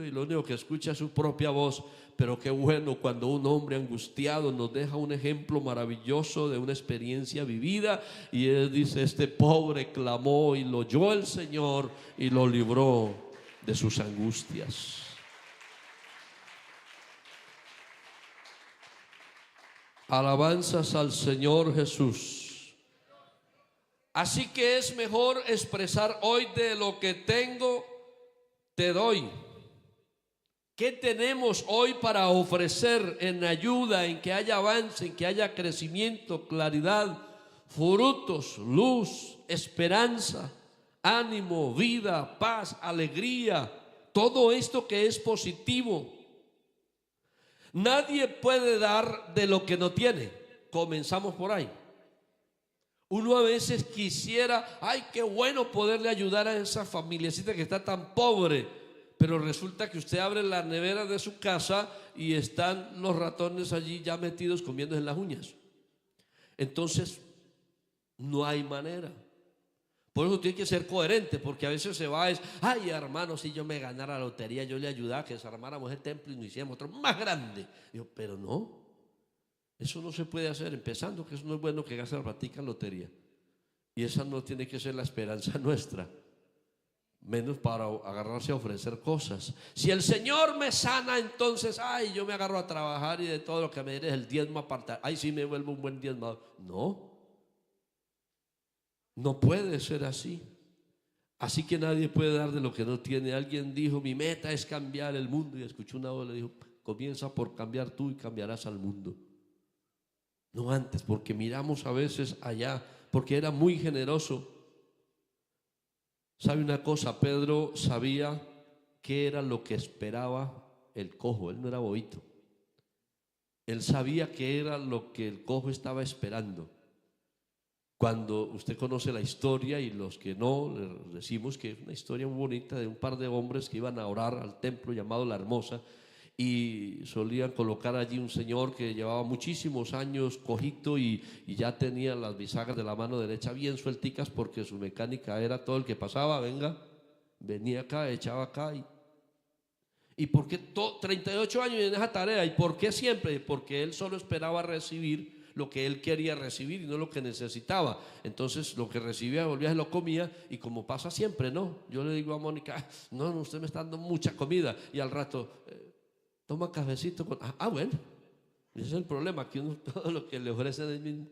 y lo único que escucha es su propia voz. Pero qué bueno cuando un hombre angustiado nos deja un ejemplo maravilloso de una experiencia vivida y él dice, este pobre clamó y lo oyó el Señor y lo libró de sus angustias. Alabanzas al Señor Jesús. Así que es mejor expresar hoy: de lo que tengo, te doy. ¿Qué tenemos hoy para ofrecer en ayuda, en que haya avance, en que haya crecimiento, claridad, frutos, luz, esperanza, ánimo, vida, paz, alegría? Todo esto que es positivo. Nadie puede dar de lo que no tiene. comenzamos por ahí. Uno a veces quisiera, ay, qué bueno poderle ayudar a esa familiacita que está tan pobre, pero resulta que usted abre la nevera de su casa y están los ratones allí ya metidos comiendo en las uñas. Entonces, no hay manera. Por eso tiene que ser coherente, porque a veces se va, ay hermano, si yo me ganara la lotería, yo le ayudaba a que desarmáramos el templo y nos hiciéramos otro más grande. Digo, pero no, eso no se puede hacer, empezando que eso no es bueno que gaste la platica en lotería. Y esa no tiene que ser la esperanza nuestra, menos para agarrarse a ofrecer cosas. Si el Señor me sana, entonces, ay, yo me agarro a trabajar y de todo lo que me des el diezmo apartar, ay, sí me vuelvo un buen diezmador. No. No puede ser así. Así que nadie puede dar de lo que no tiene. Alguien dijo, mi meta es cambiar el mundo. Y escuché una voz, le dijo, comienza por cambiar tú y cambiarás al mundo. No antes, porque miramos a veces allá, porque era muy generoso. ¿Sabe una cosa? Pedro sabía qué era lo que esperaba el cojo. Él no era bobito. Él sabía qué era lo que el cojo estaba esperando. Cuando usted conoce la historia, y los que no, les decimos que es una historia muy bonita de un par de hombres que iban a orar al templo llamado La Hermosa, y solían colocar allí un señor que llevaba muchísimos años cojito y ya tenía las bisagras de la mano derecha bien suelticas, porque su mecánica era todo el que pasaba, venía acá, echaba acá. ¿Y por qué 38 años en esa tarea? ¿Y por qué siempre? Porque él solo esperaba recibir lo que él quería recibir y no lo que necesitaba. Entonces lo que recibía volvía y lo comía, y como pasa siempre, ¿no? Yo le digo a Mónica, no, usted me está dando mucha comida, y al rato toma cafecito con, bueno, ese es el problema, que uno todo lo que le ofrecen es mismo.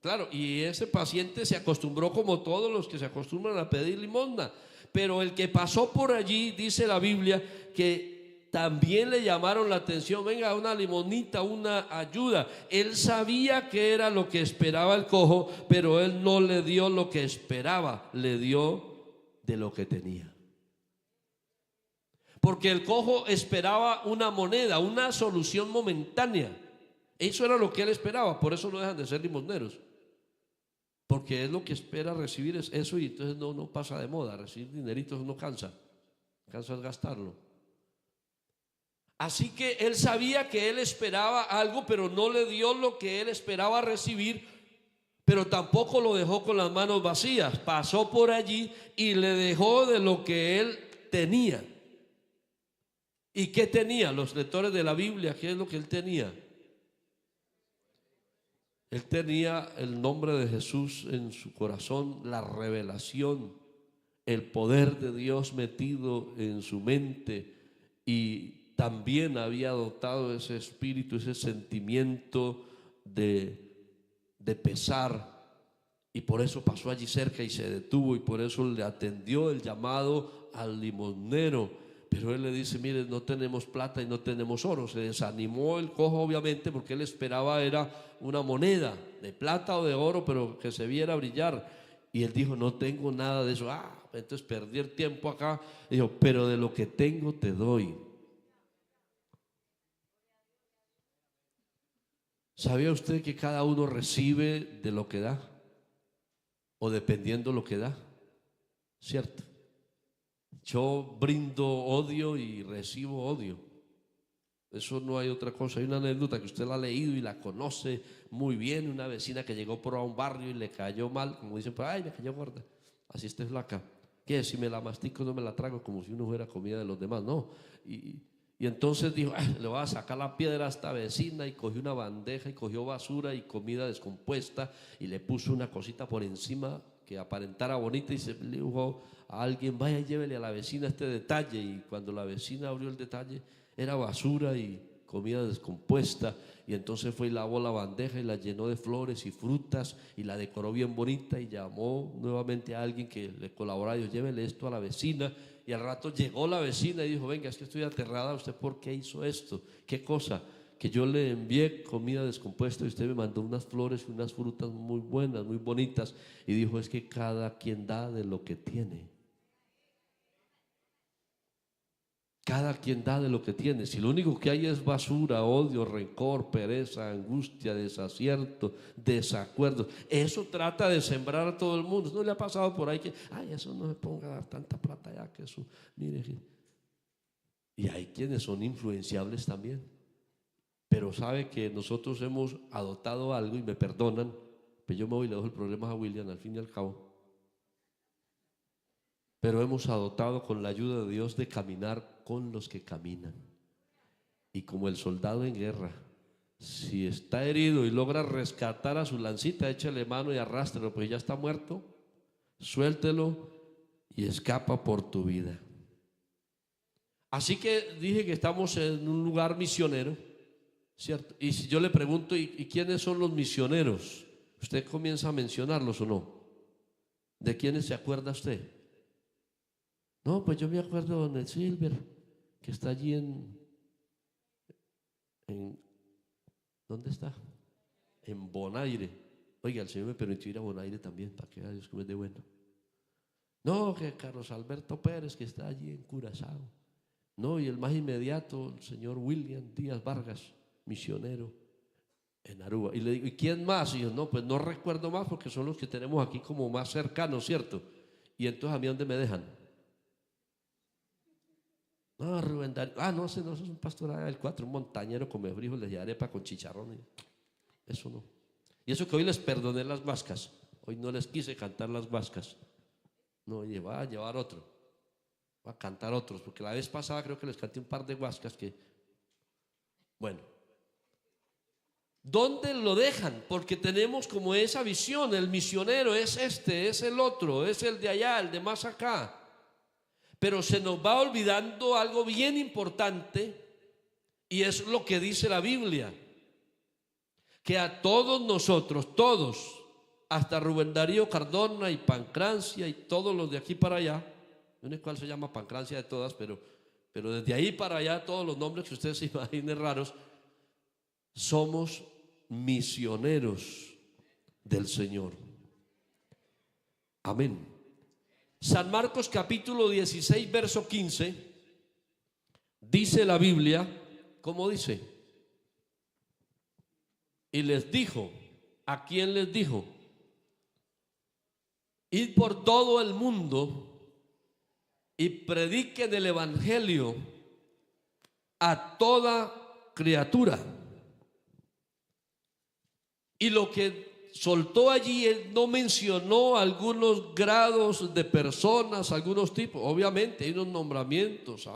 Claro, y ese paciente se acostumbró como todos los que se acostumbran a pedir limosna, pero el que pasó por allí, dice la Biblia, que también le llamaron la atención, venga, una limonita, una ayuda. Él sabía que era lo que esperaba el cojo, pero él no le dio lo que esperaba, le dio de lo que tenía. Porque el cojo esperaba una moneda, una solución momentánea. Eso era lo que él esperaba, por eso no dejan de ser limosneros. Porque es lo que espera recibir, es eso, y entonces no pasa de moda. Recibir dineritos no cansa es gastarlo. Así que él sabía que él esperaba algo, pero no le dio lo que él esperaba recibir, pero tampoco lo dejó con las manos vacías. Pasó por allí y le dejó de lo que él tenía. ¿Y qué tenía? Los lectores de la Biblia, ¿qué es lo que él tenía? Él tenía el nombre de Jesús en su corazón, la revelación, el poder de Dios metido en su mente, y también había adoptado ese espíritu, ese sentimiento de pesar, y por eso pasó allí cerca y se detuvo, y por eso le atendió el llamado al limosnero. Pero él le dice, mire, no tenemos plata y no tenemos oro. Se desanimó el cojo, obviamente, porque él esperaba era una moneda de plata o de oro, pero que se viera brillar. Y él dijo, no tengo nada de eso. Entonces perdí el tiempo acá. Dijo, pero de lo que tengo te doy. ¿Sabía usted que cada uno recibe de lo que da? O dependiendo lo que da, ¿cierto? Yo brindo odio y recibo odio. Eso no hay otra cosa. Hay una anécdota que usted la ha leído y la conoce muy bien. Una vecina que llegó por a un barrio y le cayó mal, como dicen, ay, me cayó gorda, así esté flaca. ¿Qué? Si me la mastico no me la trago, como si uno fuera comida de los demás. No. Y entonces dijo, le voy a sacar la piedra a esta vecina, y cogió una bandeja y cogió basura y comida descompuesta y le puso una cosita por encima que aparentara bonita, y se le dijo a alguien, vaya y llévele a la vecina este detalle. Y cuando la vecina abrió el detalle, era basura y comida descompuesta, y entonces fue y lavó la bandeja y la llenó de flores y frutas y la decoró bien bonita, y llamó nuevamente a alguien que le colaborara y dijo, llévele esto a la vecina. Y al rato llegó la vecina y dijo, venga, es que estoy aterrada, ¿usted por qué hizo esto? ¿Qué cosa? Que yo le envié comida descompuesta y usted me mandó unas flores y unas frutas muy buenas, muy bonitas. Y dijo, es que cada quien da de lo que tiene. cada quien da de lo que tiene. Si lo único que hay es basura, odio, rencor, pereza, angustia, desacierto, desacuerdos, eso trata de sembrar a todo el mundo. ¿No le ha pasado por ahí que, ay, eso no me ponga a dar tanta plata ya, que eso, mire? Y hay quienes son influenciables también. Pero sabe que nosotros hemos adoptado algo, y me perdonan, pero yo me voy y le dejo el problema a William al fin y al cabo. Pero hemos adoptado, con la ayuda de Dios, de caminar con los que caminan. Y como el soldado en guerra, si está herido y logra rescatar a su lancita, échale mano y arrástrelo, pues ya está muerto, suéltelo y escapa por tu vida. Así que dije que estamos en un lugar misionero, ¿cierto? Y si yo le pregunto, ¿y quiénes son los misioneros? Usted comienza a mencionarlos, ¿o no? ¿De quiénes se acuerda usted? No, pues yo me acuerdo de Don Silver, que está allí en ¿dónde está? En Bonaire. Oiga, el Señor me permitió ir a Bonaire también, para que vea Dios que me dé bueno. No, que Carlos Alberto Pérez, que está allí en Curazao. No, y el más inmediato, el señor William Díaz Vargas, misionero en Aruba. Y le digo, ¿y quién más? Y yo, no, pues no recuerdo más, porque son los que tenemos aquí como más cercanos, ¿cierto? Y entonces, ¿a mí dónde me dejan? No, Rubén Darío. No, ese no, eso es un pastor del 4, un montañero come frijoles y arepa con chicharrón. Eso no. Y eso que hoy les perdoné las vascas. Hoy no les quise cantar las vascas. No, va a llevar otro. Va a cantar otros, porque la vez pasada creo que les canté un par de vascas que, bueno. ¿Dónde lo dejan? Porque tenemos como esa visión, el misionero es este, es el otro, es el de allá, el de más acá. Pero se nos va olvidando algo bien importante, y es lo que dice la Biblia, que a todos nosotros, todos, hasta Rubén Darío Cardona y Pancrancia y todos los de aquí para allá, no sé cuál se llama Pancrancia de todas, pero desde ahí para allá, todos los nombres que ustedes se imaginen raros, somos misioneros del Señor. Amén. San Marcos capítulo 16, verso 15, dice la Biblia, ¿cómo dice? Y les dijo, ¿a quién les dijo? Id por todo el mundo y prediquen el evangelio a toda criatura. Y lo que soltó allí, él no mencionó algunos grados de personas, algunos tipos. Obviamente hay unos nombramientos,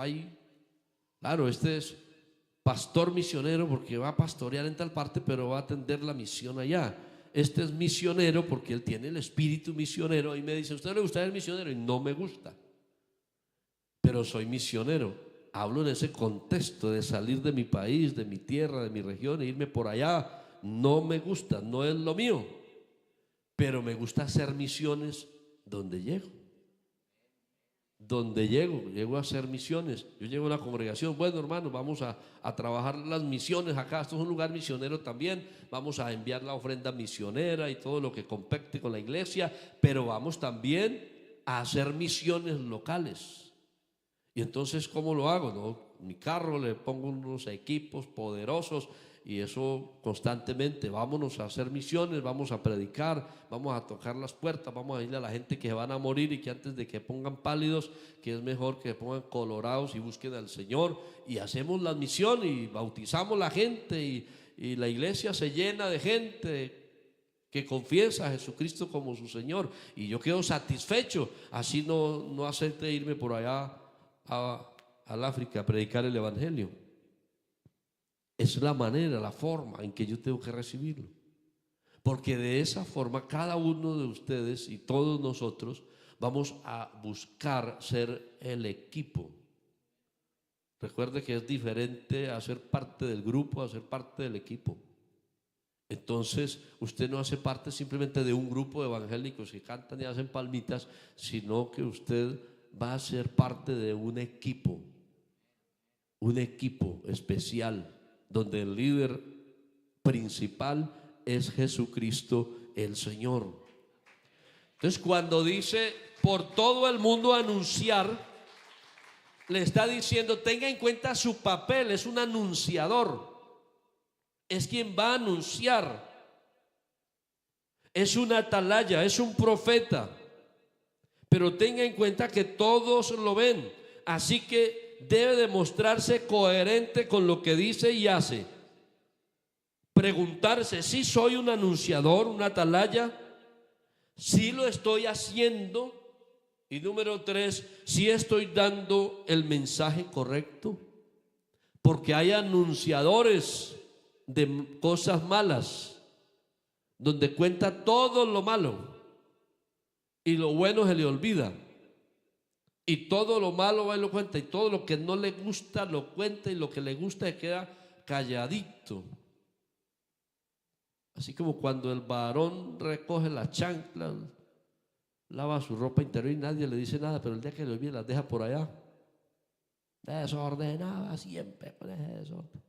claro, este es pastor misionero porque va a pastorear en tal parte, pero va a atender la misión allá. Este es misionero porque él tiene el espíritu misionero. Y me dice, ¿a usted le gusta ser misionero? Y no me gusta, pero soy misionero. Hablo en ese contexto de salir de mi país, de mi tierra, de mi región, e irme por allá. No me gusta, no es lo mío, pero me gusta hacer misiones donde llego. Donde llego a hacer misiones. Yo llego a una congregación, bueno, hermanos, vamos a trabajar las misiones acá. Esto es un lugar misionero también. Vamos a enviar la ofrenda misionera y todo lo que compete con la iglesia, pero vamos también a hacer misiones locales. Y entonces, ¿cómo lo hago? No, mi carro le pongo unos equipos poderosos y eso constantemente. Vámonos a hacer misiones, vamos a predicar, vamos a tocar las puertas, vamos a decirle a la gente que van a morir y que antes de que pongan pálidos, que es mejor que pongan colorados y busquen al Señor. Y hacemos la misión y bautizamos la gente y la iglesia se llena de gente que confiesa a Jesucristo como su Señor. Y yo quedo satisfecho. Así no acepte irme por allá al África a predicar el evangelio. Es la manera, la forma en que yo tengo que recibirlo. Porque de esa forma cada uno de ustedes y todos nosotros vamos a buscar ser el equipo. Recuerde que es diferente a ser parte del grupo a ser parte del equipo. Entonces usted no hace parte simplemente de un grupo de evangélicos que cantan y hacen palmitas, sino que usted va a ser parte de un equipo especial, donde el líder principal es Jesucristo el Señor. Entonces, cuando dice por todo el mundo anunciar, le está diciendo, tenga en cuenta su papel, es un anunciador, es quien va a anunciar, es una atalaya, es un profeta, pero tenga en cuenta que todos lo ven, así que debe demostrarse coherente con lo que dice y hace. Preguntarse si soy un anunciador, una atalaya, si lo estoy haciendo. Y número 3, si estoy dando el mensaje correcto, porque hay anunciadores de cosas malas, donde cuenta todo lo malo y lo bueno se le olvida, y todo lo malo va y lo cuenta, y todo lo que no le gusta lo cuenta, y lo que le gusta se queda calladito. Así como cuando el varón recoge las chanclas, lava su ropa interior y nadie le dice nada, pero el día que le olvida las deja por allá, desordenada siempre con ese desorden.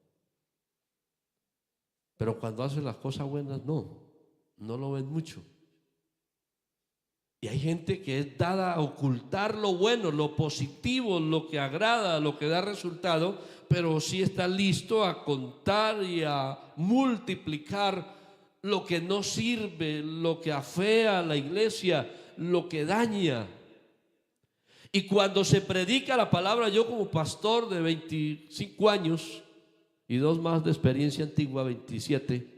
Pero cuando hace las cosas buenas no lo ven mucho. Y hay gente que es dada a ocultar lo bueno, lo positivo, lo que agrada, lo que da resultado, pero sí está listo a contar y a multiplicar lo que no sirve, lo que afea a la iglesia, lo que daña. Y cuando se predica la palabra, yo como pastor de 25 años y 2 más de experiencia antigua, 27,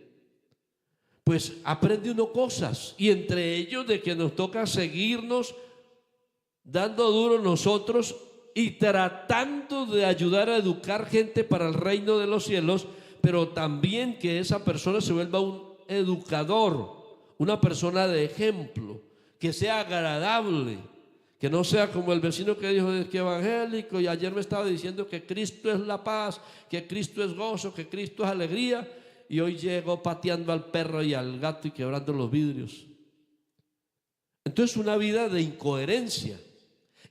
pues aprende uno cosas, y entre ellos de que nos toca seguirnos dando duro nosotros y tratando de ayudar a educar gente para el reino de los cielos, pero también que esa persona se vuelva un educador, una persona de ejemplo, que sea agradable, que no sea como el vecino que dijo que evangélico y ayer me estaba diciendo que Cristo es la paz, que Cristo es gozo, que Cristo es alegría, y hoy llegó pateando al perro y al gato y quebrando los vidrios. Entonces una vida de incoherencia.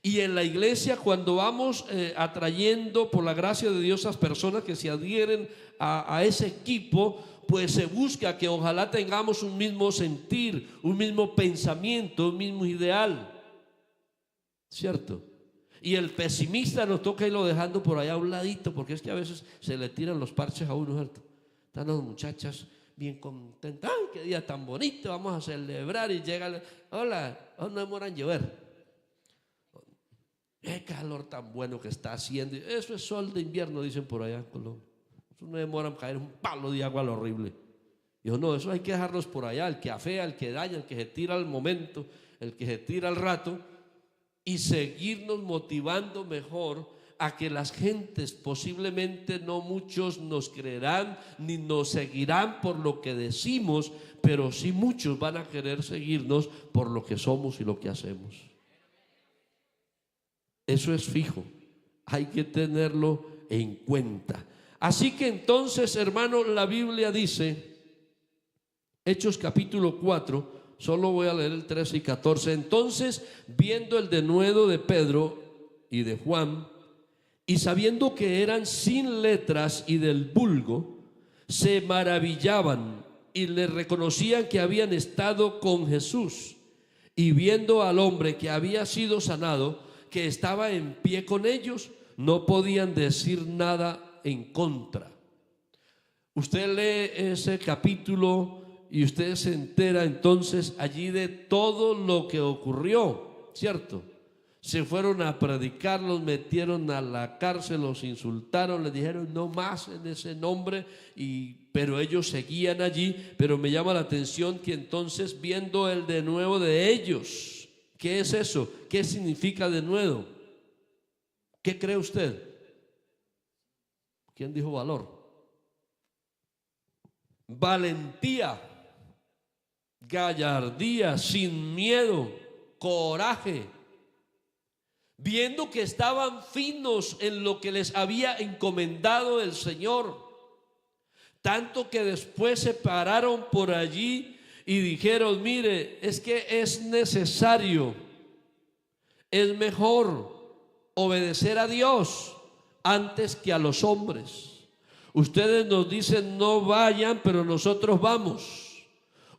Y en la iglesia, cuando vamos atrayendo por la gracia de Dios a personas que se adhieren a ese equipo, pues se busca que ojalá tengamos un mismo sentir, un mismo pensamiento, un mismo ideal, ¿cierto? Y el pesimista nos toca irlo dejando por allá a un ladito, porque es que a veces se le tiran los parches a uno, ¿cierto? Están las muchachas bien contentas, ¡ay, qué día tan bonito, vamos a celebrar! Y llega, hola, no demoran llover. ¡Qué calor tan bueno que está haciendo! Eso es sol de invierno, dicen por allá en Colombia. Eso no demoran caer un palo de agua, lo horrible. Dijo, no, eso hay que dejarlos por allá, el que afea, el que daña, el que se tira al momento, el que se tira al rato, y seguirnos motivando mejor a que las gentes, posiblemente no muchos nos creerán ni nos seguirán por lo que decimos, pero sí muchos van a querer seguirnos por lo que somos y lo que hacemos. Eso es fijo, hay que tenerlo en cuenta. Así que entonces, hermano, la Biblia dice, Hechos capítulo 4, solo voy a leer el 13 y 14. Entonces, viendo el denuedo de Pedro y de Juan, y sabiendo que eran sin letras y del vulgo, se maravillaban y le reconocían que habían estado con Jesús. Y viendo al hombre que había sido sanado, que estaba en pie con ellos, no podían decir nada en contra. Usted lee ese capítulo y usted se entera entonces allí de todo lo que ocurrió, ¿cierto? Se fueron a predicar, los metieron a la cárcel, los insultaron, les dijeron no más en ese nombre, pero ellos seguían allí. Pero me llama la atención que entonces, viendo el denuedo de ellos, ¿qué es eso? ¿Qué significa denuedo? ¿Qué cree usted? ¿Quién dijo valor? Valentía, gallardía, sin miedo, coraje. Viendo que estaban finos en lo que les había encomendado el Señor, tanto que después se pararon por allí y dijeron, mire, es que es necesario, es mejor obedecer a Dios antes que a los hombres. Ustedes nos dicen no vayan, pero nosotros vamos.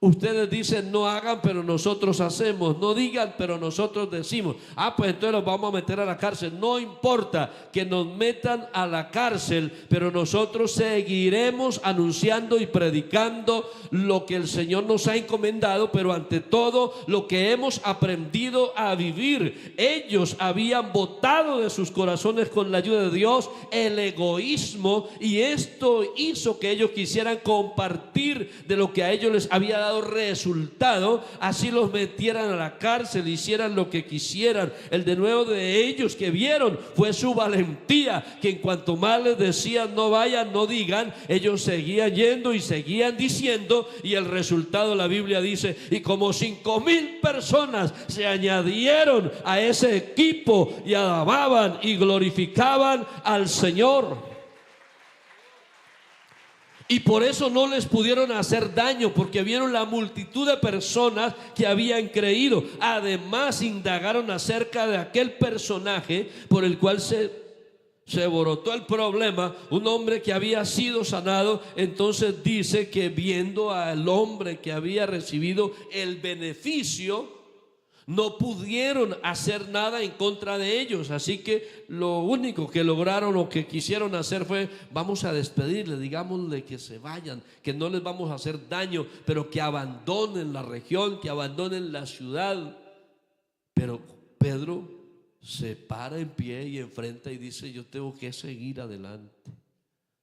Ustedes dicen no hagan, pero nosotros hacemos. No digan, pero nosotros decimos. Pues entonces los vamos a meter a la cárcel. No importa que nos metan a la cárcel, pero nosotros seguiremos anunciando y predicando lo que el Señor nos ha encomendado, pero ante todo lo que hemos aprendido a vivir. Ellos habían botado de sus corazones, con la ayuda de Dios, el egoísmo, y esto hizo que ellos quisieran compartir de lo que a ellos les había dado resultado, así los metieran a la cárcel, hicieran lo que quisieran. El de nuevo de ellos que vieron fue su valentía, que en cuanto más les decían no vayan, no digan, ellos seguían yendo y seguían diciendo, y el resultado, la Biblia dice, y como 5,000 personas se añadieron a ese equipo y alababan y glorificaban al Señor. Y por eso no les pudieron hacer daño, porque vieron la multitud de personas que habían creído. Además, indagaron acerca de aquel personaje por el cual se borotó el problema, un hombre que había sido sanado. Entonces dice que viendo al hombre que había recibido el beneficio, no pudieron hacer nada en contra de ellos. Así que lo único que lograron o que quisieron hacer fue: vamos a despedirle, digámosle que se vayan, que no les vamos a hacer daño, pero que abandonen la región, que abandonen la ciudad. Pero Pedro se para en pie y enfrenta y dice: yo tengo que seguir adelante.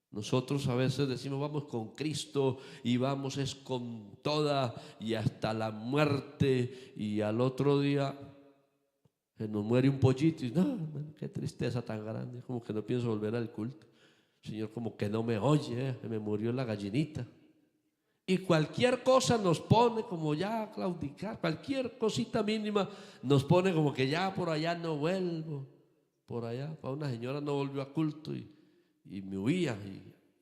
Nosotros a veces decimos vamos con Cristo y vamos es con toda y hasta la muerte, y al otro día se nos muere un pollito y no, qué tristeza tan grande, como que no pienso volver al culto. Señor, como que no me oye, me murió la gallinita. Y cualquier cosa nos pone como ya a claudicar, cualquier cosita mínima nos pone como que ya por allá no vuelvo, por allá. Para una señora no volvió a culto y me huía,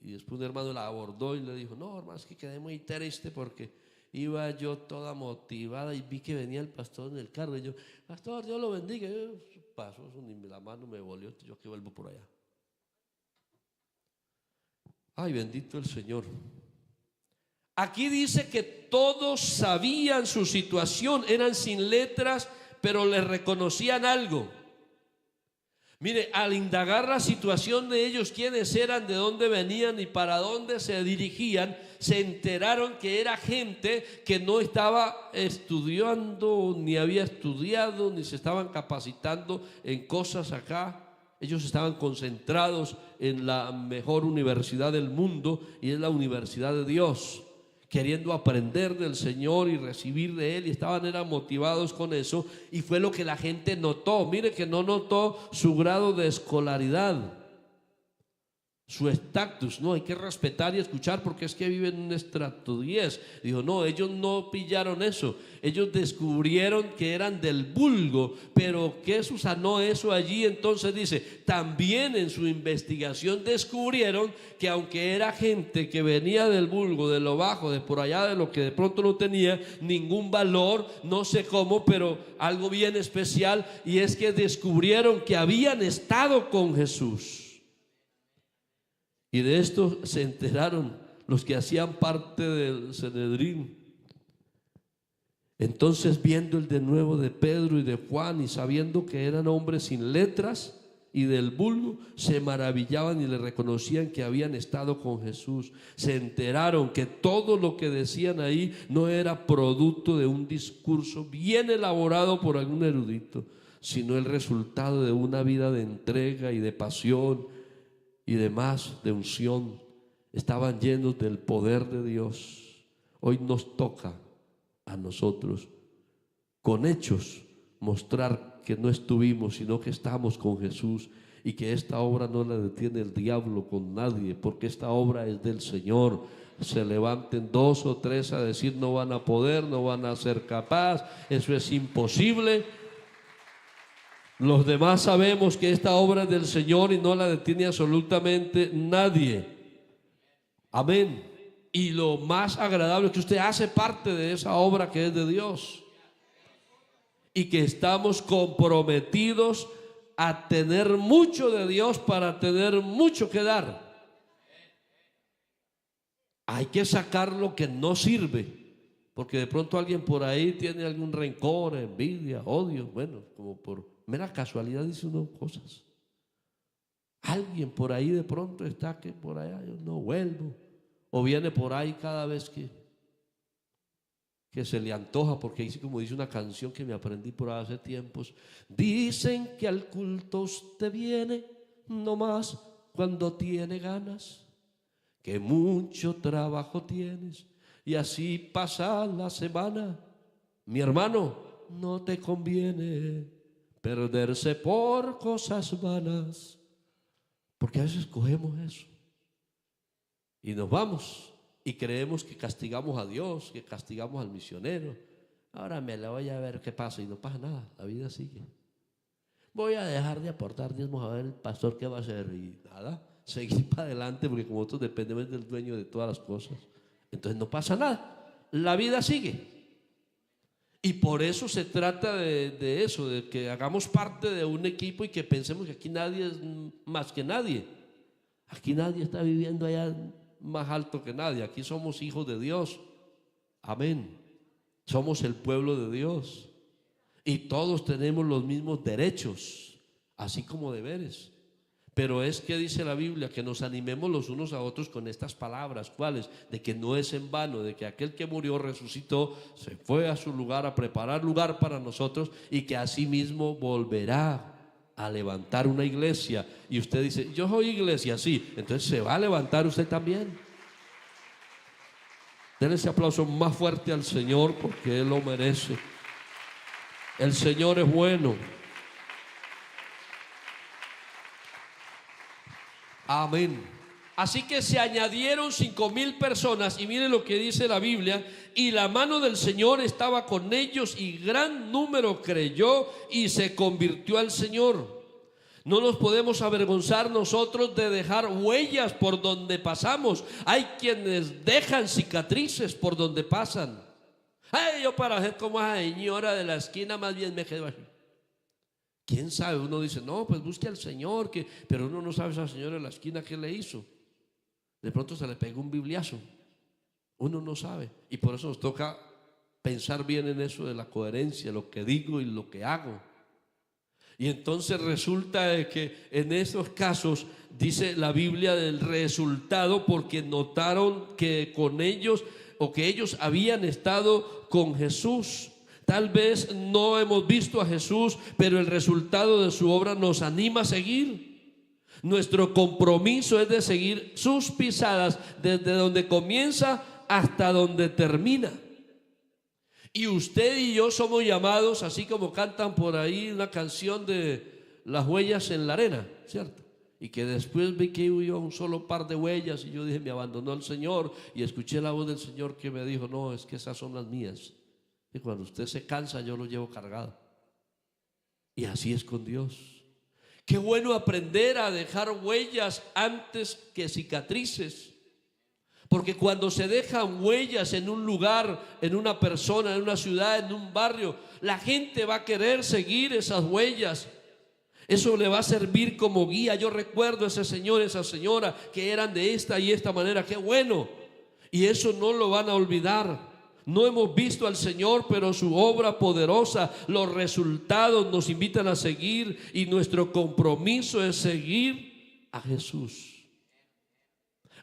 y después un hermano la abordó y le dijo: no, hermano, es que quedé muy triste porque iba yo toda motivada y vi que venía el pastor en el carro, y yo: pastor, Dios lo bendiga. Yo, pasó eso, ni la mano me volvió, yo que vuelvo por allá. Ay, bendito el Señor. Aquí dice que todos sabían su situación, eran sin letras, pero les reconocían algo. Mire, al indagar la situación de ellos, quiénes eran, de dónde venían y para dónde se dirigían, se enteraron que era gente que no estaba estudiando, ni había estudiado, ni se estaban capacitando en cosas acá. Ellos estaban concentrados en la mejor universidad del mundo, y es la universidad de Dios, queriendo aprender del Señor y recibir de Él, y eran motivados con eso. Y fue lo que la gente notó. Mire que no notó su grado de escolaridad, su estatus. No, hay que respetar y escuchar porque es que viven en un estrato 10. Dijo: no, ellos no pillaron eso. Ellos descubrieron que eran del vulgo, pero ¿qué susanó eso allí? Entonces dice, también en su investigación descubrieron que aunque era gente que venía del vulgo, de lo bajo, de por allá, de lo que de pronto no tenía ningún valor, no sé cómo, pero algo bien especial, y es que descubrieron que habían estado con Jesús. Y de esto se enteraron los que hacían parte del Sanedrín. Entonces, viendo el denuedo de Pedro y de Juan, y sabiendo que eran hombres sin letras y del vulgo, se maravillaban y le reconocían que habían estado con Jesús. Se enteraron que todo lo que decían ahí no era producto de un discurso bien elaborado por algún erudito, sino el resultado de una vida de entrega y de pasión y demás, de unción. Estaban llenos del poder de Dios. Hoy nos toca a nosotros, con hechos, mostrar que no estuvimos, sino que estamos con Jesús, y que esta obra no la detiene el diablo con nadie, porque esta obra es del Señor. Se levanten 2 o 3 a decir no van a poder, no van a ser capaz, eso es imposible. Los demás sabemos que esta obra es del Señor y no la detiene absolutamente nadie. Amén. Y lo más agradable es que usted hace parte de esa obra que es de Dios, y que estamos comprometidos a tener mucho de Dios para tener mucho que dar. Hay que sacar lo que no sirve Porque de pronto alguien por ahí tiene algún rencor, envidia, odio, bueno, como por mera casualidad dice uno cosas. Alguien por ahí de pronto está que por allá yo no vuelvo, o viene por ahí cada vez que se le antoja, porque dice, como dice una canción que me aprendí por hace tiempos, dicen que al culto usted viene nomás cuando tiene ganas, que mucho trabajo tienes y así pasa la semana. Mi hermano, no te conviene perderse por cosas vanas, porque a veces cogemos eso y nos vamos y creemos que castigamos a Dios, que castigamos al misionero. Ahora me la voy a ver qué pasa, y no pasa nada, la vida sigue. Voy a dejar de aportar diezmos a ver el pastor qué va a hacer, y nada, seguir para adelante, porque como nosotros dependemos del dueño de todas las cosas, entonces no pasa nada, la vida sigue. Y por eso se trata de eso, de que hagamos parte de un equipo y que pensemos que aquí nadie es más que nadie. Aquí nadie está viviendo allá más alto que nadie. Aquí somos hijos de Dios. Amén. Somos el pueblo de Dios. Y todos tenemos los mismos derechos, así como deberes. Pero es que dice la Biblia que nos animemos los unos a otros con estas palabras. ¿Cuáles? De que no es en vano, de que aquel que murió resucitó, se fue a su lugar a preparar lugar para nosotros, y que así mismo volverá a levantar una iglesia. Y usted dice, yo soy iglesia, sí, entonces se va a levantar usted también. Denle ese aplauso más fuerte al Señor, porque Él lo merece. El Señor es bueno. Amén. Así que se añadieron 5,000 personas, y miren lo que dice la Biblia: y la mano del Señor estaba con ellos, y gran número creyó y se convirtió al Señor. No nos podemos avergonzar nosotros de dejar huellas por donde pasamos. Hay quienes dejan cicatrices por donde pasan. Ay, yo para ser como esa señora de la esquina, más bien me quedo así. ¿Quién sabe? Uno dice, no, pues busque al Señor, pero uno no sabe esa señora de la esquina qué le hizo. De pronto se le pegó un bibliazo. Uno no sabe. Y por eso nos toca pensar bien en eso de la coherencia, lo que digo y lo que hago. Y entonces resulta de que en esos casos dice la Biblia del resultado, porque notaron que con ellos, o que ellos habían estado con Jesús. Tal vez no hemos visto a Jesús, pero el resultado de su obra nos anima a seguir. Nuestro compromiso es de seguir sus pisadas desde donde comienza hasta donde termina. Y usted y yo somos llamados, así como cantan por ahí una canción de las huellas en la arena, ¿cierto? Y que después vi que hubo un solo par de huellas, y yo dije, me abandonó el Señor, y escuché la voz del Señor que me dijo, no, es que esas son las mías. Y cuando usted se cansa, yo lo llevo cargado. Y así es con Dios. Qué bueno aprender a dejar huellas antes que cicatrices. Porque cuando se dejan huellas en un lugar, en una persona, en una ciudad, en un barrio, la gente va a querer seguir esas huellas. Eso le va a servir como guía. Yo recuerdo a ese señor, esa señora que eran de esta y esta manera. Qué bueno. Y eso no lo van a olvidar. No hemos visto al Señor, pero su obra poderosa, los resultados nos invitan a seguir, y nuestro compromiso es seguir a Jesús.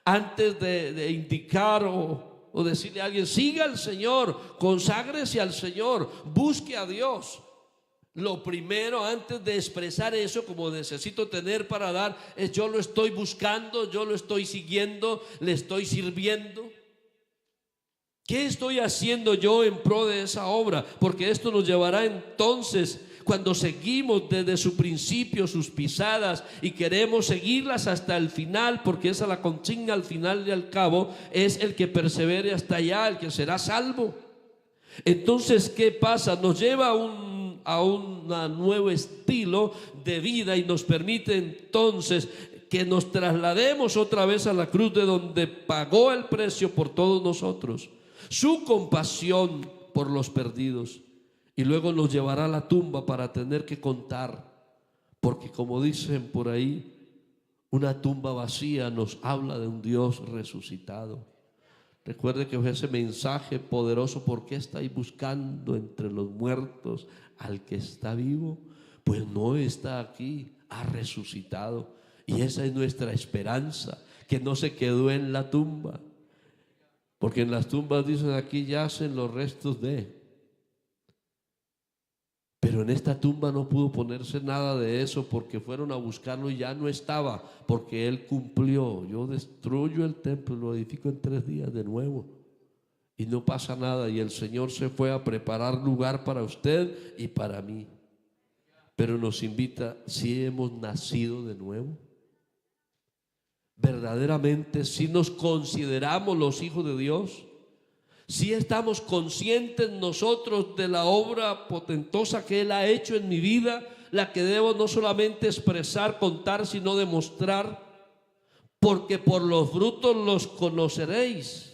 Antes de indicar o decirle a alguien, siga al Señor, conságrese al Señor, busque a Dios. Lo primero, antes de expresar eso como necesito tener para dar, es yo lo estoy buscando, yo lo estoy siguiendo, le estoy sirviendo. ¿Qué estoy haciendo yo en pro de esa obra? Porque esto nos llevará entonces, cuando seguimos desde su principio sus pisadas y queremos seguirlas hasta el final, porque esa es la consigna al final y al cabo, es el que persevere hasta allá, el que será salvo. Entonces, ¿qué pasa? Nos lleva a un nuevo estilo de vida, y nos permite entonces que nos traslademos otra vez a la cruz, de donde pagó el precio por todos nosotros, su compasión por los perdidos, y luego nos llevará a la tumba para tener que contar, porque como dicen por ahí, una tumba vacía nos habla de un Dios resucitado. Recuerde que fue ese mensaje poderoso. ¿Por qué estáis buscando entre los muertos al que está vivo? Pues no está aquí, ha resucitado. Y esa es nuestra esperanza, que no se quedó en la tumba. Porque en las tumbas dicen, aquí yacen los restos de. Pero en esta tumba no pudo ponerse nada de eso, porque fueron a buscarlo y ya no estaba, porque Él cumplió. Yo destruyo el templo y lo edifico en 3 días de nuevo. Y no pasa nada, y el Señor se fue a preparar lugar para usted y para mí. Pero nos invita, si hemos nacido de nuevo, verdaderamente, si nos consideramos los hijos de Dios, si estamos conscientes nosotros de la obra potentosa que Él ha hecho en mi vida, la que debo no solamente expresar, contar, sino demostrar, porque por los frutos los conoceréis.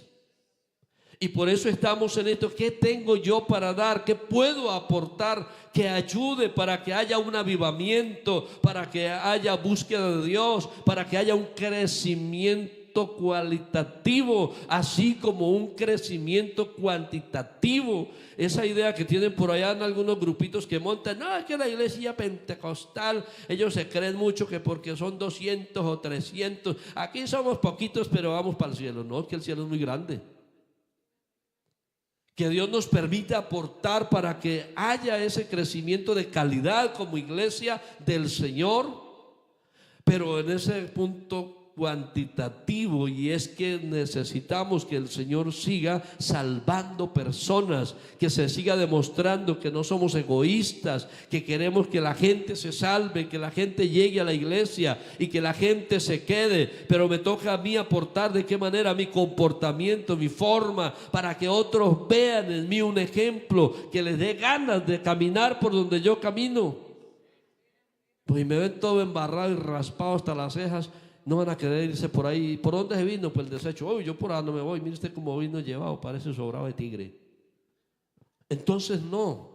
Y por eso estamos en esto. ¿Qué tengo yo para dar? ¿Qué puedo aportar que ayude para que haya un avivamiento, para que haya búsqueda de Dios, para que haya un crecimiento cualitativo, así como un crecimiento cuantitativo? Esa idea que tienen por allá en algunos grupitos que montan, no, es que la iglesia pentecostal, ellos se creen mucho que porque son 200 o 300, aquí somos poquitos pero vamos para el cielo. No, es que el cielo es muy grande. Que Dios nos permita aportar para que haya ese crecimiento de calidad como iglesia del Señor, pero en ese punto cuantitativo, y es que necesitamos que el Señor siga salvando personas, que se siga demostrando que no somos egoístas, que queremos que la gente se salve, que la gente llegue a la iglesia y que la gente se quede. Pero me toca a mí aportar de qué manera, mi comportamiento, mi forma, para que otros vean en mí un ejemplo que les dé ganas de caminar por donde yo camino. Pues me ven todo embarrado y raspado hasta las cejas, no van a querer irse por ahí. ¿Por dónde se vino? Pues el desecho. Oh, yo por ahí no me voy. Mire usted cómo vino llevado, parece sobrado de tigre. Entonces no.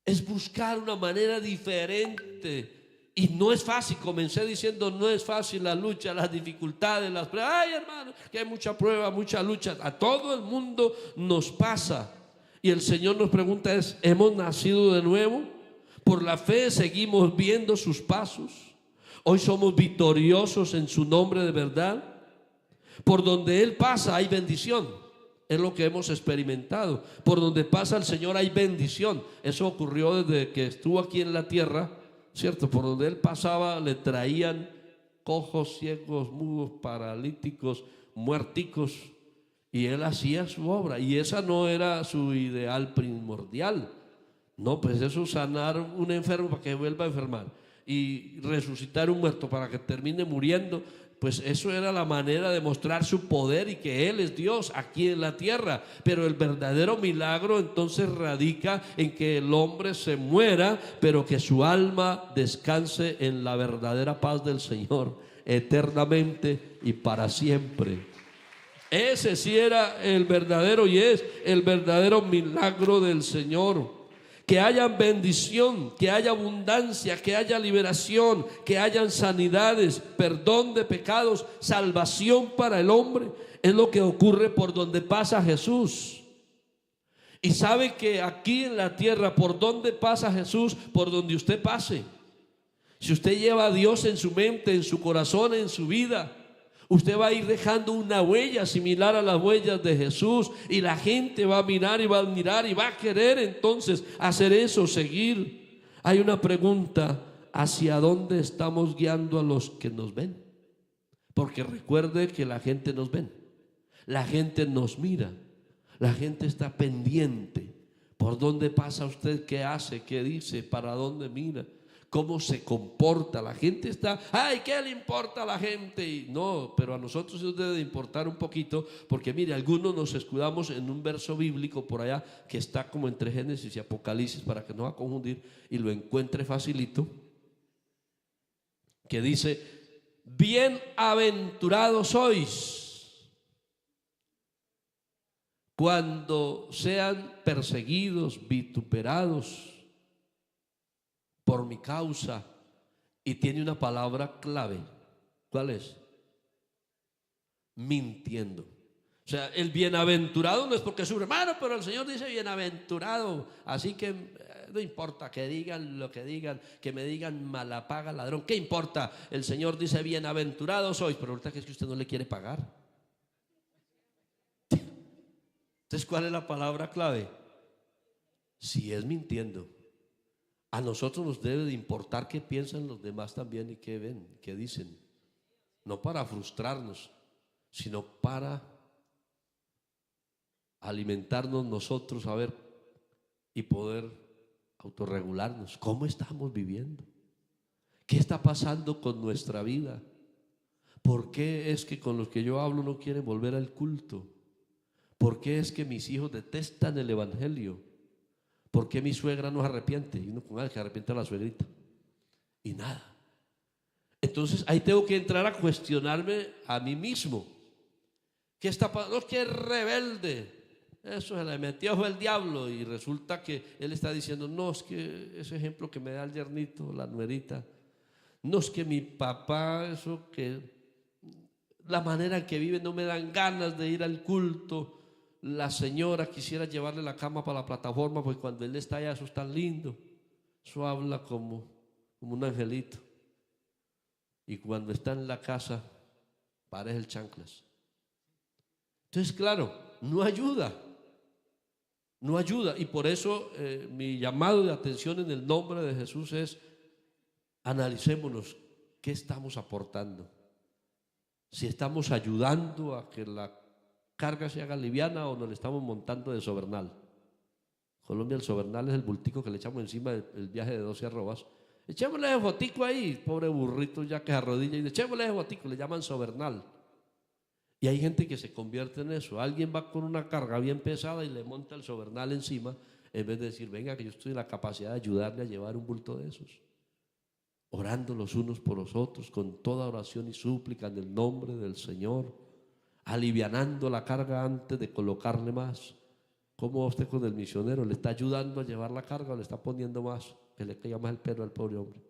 Es buscar una manera diferente. Y no es fácil. Comencé diciendo, no es fácil la lucha, las dificultades, las pruebas. Ay, hermano, que hay mucha prueba, mucha lucha. A todo el mundo nos pasa. Y el Señor nos pregunta es, ¿hemos nacido de nuevo? Por la fe seguimos viendo sus pasos. Hoy somos victoriosos en su nombre de verdad. Por donde Él pasa hay bendición. Es lo que hemos experimentado. Por donde pasa el Señor hay bendición. Eso ocurrió desde que estuvo aquí en la tierra, ¿cierto? Por donde Él pasaba le traían cojos, ciegos, mudos, paralíticos, muerticos. Y Él hacía su obra. Y esa no era su ideal primordial. No, pues eso, sanar un enfermo para que vuelva a enfermar y resucitar un muerto para que termine muriendo, pues eso era la manera de mostrar su poder y que Él es Dios aquí en la tierra. Pero el verdadero milagro entonces radica en que el hombre se muera, pero que su alma descanse en la verdadera paz del Señor eternamente y para siempre. Ese sí era el verdadero y es el verdadero milagro del Señor. Que haya bendición, que haya abundancia, que haya liberación, que hayan sanidades, perdón de pecados, salvación para el hombre. Es lo que ocurre por donde pasa Jesús. Y sabe que aquí en la tierra, por donde pasa Jesús, por donde usted pase. Si usted lleva a Dios en su mente, en su corazón, en su vida, usted va a ir dejando una huella similar a las huellas de Jesús, y la gente va a mirar y va a admirar y va a querer entonces hacer eso, seguir. Hay una pregunta: ¿hacia dónde estamos guiando a los que nos ven? Porque recuerde que la gente nos ve, la gente nos mira, la gente está pendiente. ¿Por dónde pasa usted? ¿Qué hace? ¿Qué dice? ¿Para dónde mira? ¿Cómo se comporta? La gente está, ay, ¿qué le importa a la gente? Y no, pero a nosotros nos debe de importar un poquito, porque mire, algunos nos escudamos en un verso bíblico por allá que está como entre Génesis y Apocalipsis, para que no va a confundir y lo encuentre facilito, que dice: bienaventurados sois cuando sean perseguidos, vituperados por mi causa. Y tiene una palabra clave. ¿Cuál es? mintiendo. O sea, el bienaventurado no es porque sufre, hermano, pero el Señor dice bienaventurado, así que no importa que digan lo que digan, que me digan mala paga, ladrón, ¿qué importa? El Señor dice bienaventurado sois, pero ahorita que es que usted no le quiere pagar. Entonces, ¿cuál es la palabra clave? Si es mintiendo, a nosotros nos debe de importar qué piensan los demás también y qué ven, qué dicen. No para frustrarnos, sino para alimentarnos nosotros, a ver, y poder autorregularnos. ¿Cómo estamos viviendo? ¿Qué está pasando con nuestra vida? ¿Por qué es que con los que yo hablo no quieren volver al culto? ¿Por qué es que mis hijos detestan el evangelio? ¿Por qué mi suegra no se arrepiente? Y uno con que arrepiente a la suegrita. Y nada. Entonces ahí tengo que entrar a cuestionarme a mí mismo. ¿Qué está pasando? No, que es rebelde. Eso se le metió fue el diablo. Y resulta que él está diciendo, no, es que ese ejemplo que me da el yernito, la nuerita. No, es que mi papá, eso que la manera en que vive no me dan ganas de ir al culto. La señora quisiera llevarle la cama para la plataforma, pues cuando él está allá, eso es tan lindo. Eso habla como un angelito. Y cuando está en la casa, parece el chanclas. Entonces, claro, no ayuda. No ayuda. Y por eso mi llamado de atención en el nombre de Jesús es: analicémonos qué estamos aportando. Si estamos ayudando a que la carga se haga liviana o nos le estamos montando de sobernal. Colombia, el sobernal es el bultico que le echamos encima del viaje de 12 arrobas. Echémosle ese botico ahí, pobre burrito ya que se arrodilla, y echémosle ese botico, le llaman sobernal. Y hay gente que se convierte en eso. Alguien va con una carga bien pesada y le monta el sobernal encima, en vez de decir, venga, que yo estoy en la capacidad de ayudarle a llevar un bulto de esos. Orando los unos por los otros, con toda oración y súplica en el nombre del Señor, alivianando la carga antes de colocarle más. ¿Cómo va usted con el misionero? ¿Le está ayudando a llevar la carga o le está poniendo más? Que le caiga más el pelo al pobre hombre.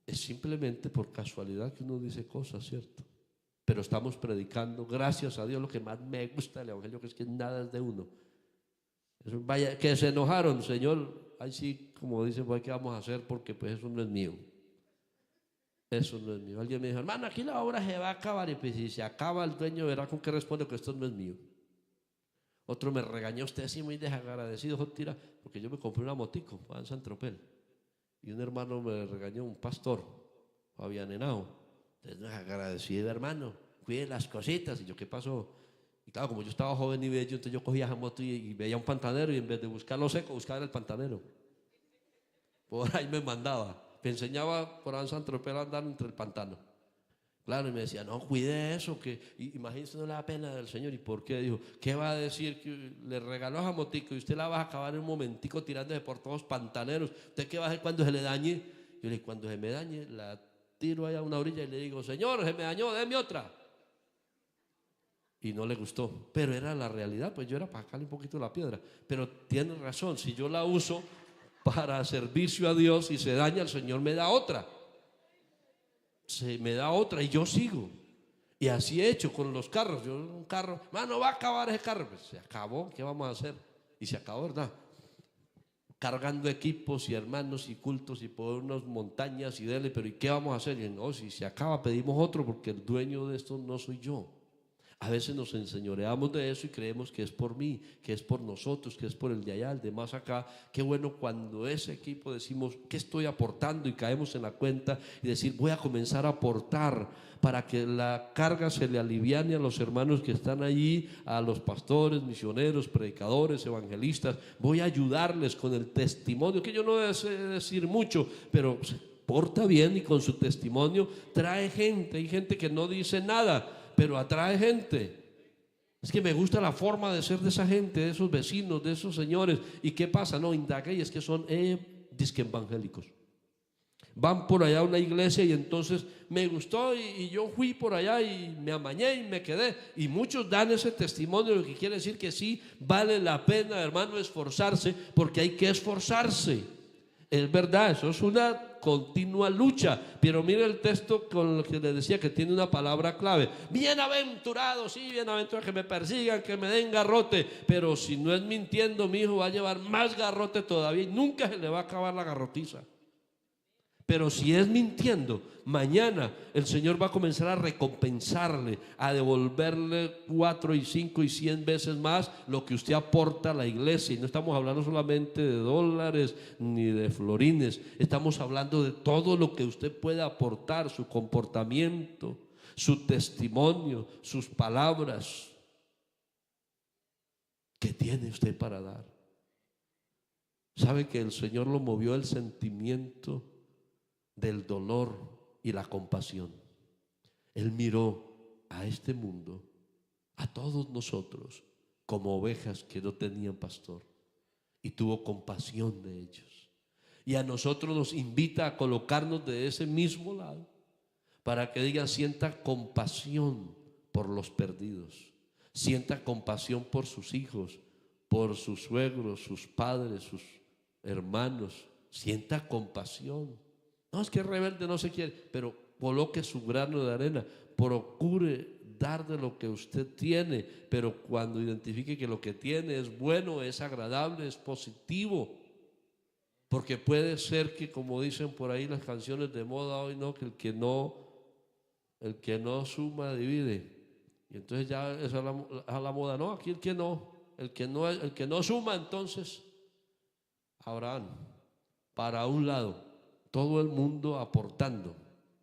Es simplemente por casualidad que uno dice cosas, ¿cierto? Pero estamos predicando, gracias a Dios, lo que más me gusta del evangelio, que es que nada es de uno. Eso, vaya, que se enojaron, Señor, ahí sí, como dicen, pues, ¿qué vamos a hacer? Porque pues eso no es mío. Eso no es mío. Alguien me dijo, hermano, aquí la obra se va a acabar. Y pues si se acaba, el dueño verá con qué responde, que esto no es mío. Otro me regañó, usted así muy desagradecido, tira, porque yo me compré una motico en San Tropel. Y un hermano me regañó, un pastor, Fabián Henao. Entonces, no es agradecido, hermano, cuide las cositas. Y yo, ¿qué pasó? Y claro, como yo estaba joven y bello, entonces yo cogía esa moto y veía un pantanero, y en vez de buscar lo seco, buscaba el pantanero. Por ahí me mandaba. Me enseñaba por ahí San Tropel a andar entre el pantano. Claro, y me decía, no, cuide eso, que imagínese, no le da pena del Señor. ¿Y por qué? Dijo, ¿qué va a decir? Que le regaló a motico y usted la va a acabar en un momentico tirándose por todos pantaneros. ¿Usted qué va a hacer cuando se le dañe? Yo le dije, cuando se me dañe, la tiro allá a una orilla y le digo, Señor, se me dañó, déme otra. Y no le gustó, pero era la realidad, pues yo era para sacarle un poquito la piedra. Pero tiene razón, si yo la uso para servicio a Dios y se daña, el Señor me da otra. Se me da otra y yo sigo. Y así he hecho con los carros. Yo un carro, mano, va a acabar ese carro. Pues se acabó, ¿qué vamos a hacer? Y se acabó, ¿verdad? Cargando equipos y hermanos y cultos y por unas montañas y dele, pero ¿y qué vamos a hacer? Y no, si se acaba pedimos otro, porque el dueño de esto no soy yo. A veces nos enseñoreamos de eso y creemos que es por mí, que es por nosotros, que es por el de allá, el de más acá. Qué bueno cuando ese equipo decimos, ¿qué estoy aportando? Y caemos en la cuenta y decir, voy a comenzar a aportar para que la carga se le aliviane a los hermanos que están allí, a los pastores, misioneros, predicadores, evangelistas. Voy a ayudarles con el testimonio, que yo no sé decir mucho, pero se porta bien y con su testimonio trae gente. Hay gente que no dice nada, pero atrae gente. Es que me gusta la forma de ser de esa gente, de esos vecinos, de esos señores. ¿Y qué pasa? No, indaga, y es que son disque evangélicos. Van por allá a una iglesia y entonces me gustó y yo fui por allá y me amañé y me quedé. Y muchos dan ese testimonio, lo que quiere decir que sí vale la pena, hermano, esforzarse, porque hay que esforzarse. Es verdad, eso es una continua lucha. Pero mire el texto con lo que les decía, que tiene una palabra clave: bienaventurado, sí, bienaventurado, que me persigan, que me den garrote. Pero si no es mintiendo, mi hijo va a llevar más garrote todavía y nunca se le va a acabar la garrotiza. Pero si es mintiendo, mañana el Señor va a comenzar a recompensarle, a devolverle 4 y 5 y 100 veces más lo que usted aporta a la iglesia. Y no estamos hablando solamente de dólares ni de florines, estamos hablando de todo lo que usted puede aportar: su comportamiento, su testimonio, sus palabras. ¿Qué tiene usted para dar? ¿Sabe que el Señor lo movió el sentimiento del dolor y la compasión? Él miró a este mundo, a todos nosotros, como ovejas que no tenían pastor, y tuvo compasión de ellos. Y a nosotros nos invita a colocarnos de ese mismo lado, para que diga: sienta compasión por los perdidos, sienta compasión por sus hijos, por sus suegros, sus padres, sus hermanos. Sienta compasión. No, es que rebelde, no se quiere, pero coloque su grano de arena, procure dar de lo que usted tiene, pero cuando identifique que lo que tiene es bueno, es agradable, es positivo. Porque puede ser que, como dicen por ahí las canciones de moda hoy, no, que el que no suma divide. Y entonces ya esa es la moda. No, aquí el que no suma, entonces Abraham, para un lado, todo el mundo aportando.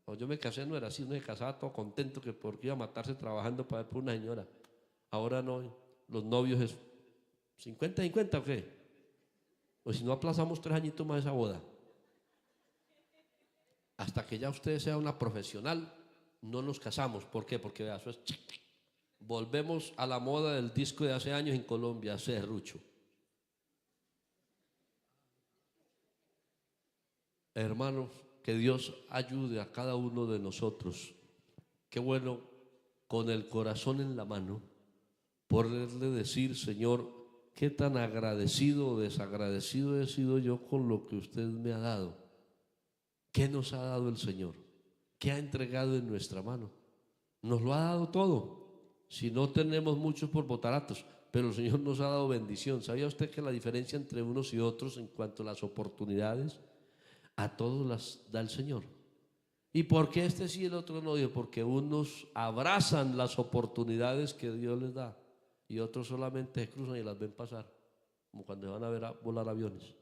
Cuando yo me casé no era así, uno se casaba todo contento que porque iba a matarse trabajando para ver por una señora. Ahora no, los novios es 50-50 o qué. O si no, aplazamos 3 añitos más esa boda. Hasta que ya usted sea una profesional, no nos casamos. ¿Por qué? Porque vea, eso es... Volvemos a la moda del disco de hace años en Colombia, serrucho. Hermanos, que Dios ayude a cada uno de nosotros. Qué bueno, con el corazón en la mano, poderle decir: Señor, qué tan agradecido o desagradecido he sido yo con lo que usted me ha dado. ¿Qué nos ha dado el Señor? ¿Qué ha entregado en nuestra mano? Nos lo ha dado todo. Si no tenemos muchos por botaratos, pero el Señor nos ha dado bendición. ¿Sabía usted que la diferencia entre unos y otros en cuanto a las oportunidades, a todos las da el Señor? ¿Y por qué este sí y el otro no? Porque unos abrazan las oportunidades que Dios les da y otros solamente se cruzan y las ven pasar, como cuando van a ver a volar aviones,